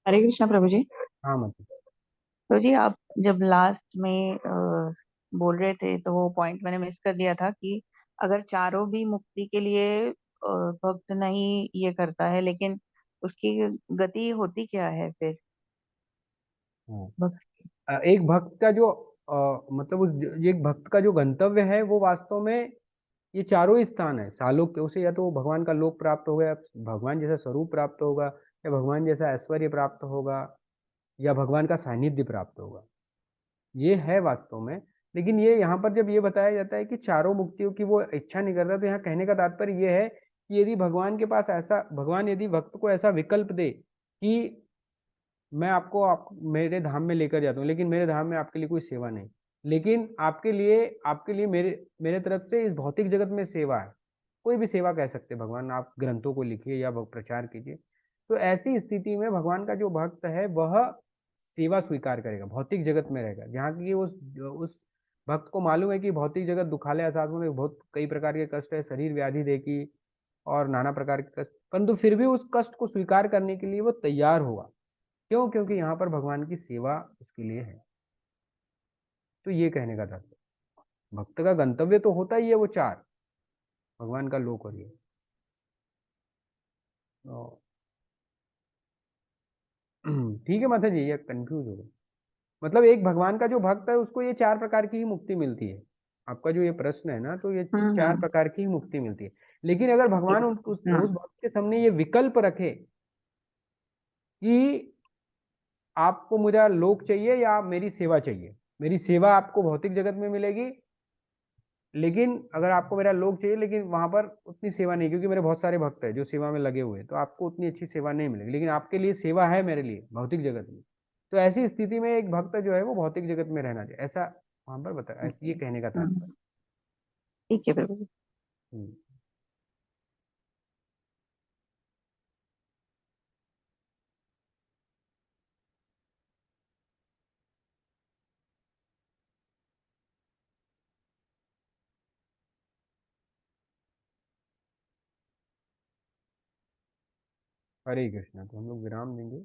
Speaker 9: हरे कृष्णा प्रभु जी।
Speaker 1: हाँ माता जी।
Speaker 9: प्रभु जी, आप जब लास्ट में बोल रहे थे तो वो पॉइंट मैंने मिस कर दिया था कि अगर चारों भी मुक्ति के लिए भक्त नहीं ये करता है, लेकिन उसकी गति होती क्या है फिर
Speaker 1: हाँ।
Speaker 9: भक्त की?
Speaker 1: एक भक्त का जो मतलब एक भक्त का जो गंतव्य है वो वास्तव में ये चारों ही स्थान है सालोक्य, उसे या तो वो भगवान का लोक प्राप्त होगा, या भगवान जैसा स्वरूप प्राप्त होगा, या भगवान जैसा ऐश्वर्य प्राप्त होगा, या भगवान का सानिध्य प्राप्त होगा। ये है वास्तव में। लेकिन ये यहाँ पर जब ये बताया जाता है कि चारों मुक्तियों की वो इच्छा नहीं करता, तो यहाँ कहने का तात्पर्य ये है कि यदि भगवान के पास ऐसा, भगवान यदि भक्त को ऐसा विकल्प दे कि मैं आपको मेरे धाम में लेकर जाता हूँ, लेकिन मेरे धाम में आपके लिए कोई सेवा नहीं, लेकिन आपके लिए मेरे मेरे तरफ से इस भौतिक जगत में सेवा है, कोई भी सेवा कह सकते हैं भगवान, आप ग्रंथों को लिखिए या प्रचार कीजिए। तो ऐसी स्थिति में भगवान का जो भक्त है वह सेवा स्वीकार करेगा, भौतिक जगत में रहेगा, जहाँ की उस भक्त को मालूम है कि भौतिक जगत दुखालय असाधु में बहुत कई प्रकार के कष्ट है, शरीर व्याधि देगी और नाना प्रकार के कष्ट, परंतु फिर भी उस कष्ट को स्वीकार करने के लिए वो तैयार होगा। क्यों? क्योंकि यहाँ पर भगवान की सेवा उसके लिए है। तो ये कहने का था, भक्त का गंतव्य तो होता ही है वो चार, भगवान का लोक और ये। ठीक है माता जी, ये कंफ्यूज हो गए। मतलब एक भगवान का जो भक्त है उसको ये चार प्रकार की ही मुक्ति मिलती है। आपका जो ये प्रश्न है ना, तो ये चार प्रकार की ही मुक्ति मिलती है। लेकिन अगर भगवान उस भक्त के सामने ये विकल्प रखे कि आपको मेरा लोक चाहिए या मेरी सेवा चाहिए, मेरी सेवा आपको भौतिक जगत में मिलेगी, लेकिन अगर आपको मेरा लोक चाहिए, लेकिन वहां पर उतनी सेवा नहीं, क्योंकि मेरे बहुत सारे भक्त हैं जो सेवा में लगे हुए हैं, तो आपको उतनी अच्छी सेवा नहीं मिलेगी, लेकिन आपके लिए सेवा है मेरे लिए भौतिक जगत में। तो ऐसी स्थिति में एक भक्त जो है वो भौतिक जगत में रहना चाहिए, ऐसा वहां पर बता, ये कहने का था।
Speaker 9: ठीक है प्रभु।
Speaker 1: हम्म। हरे कृष्णा। तो हम लोग विराम देंगे।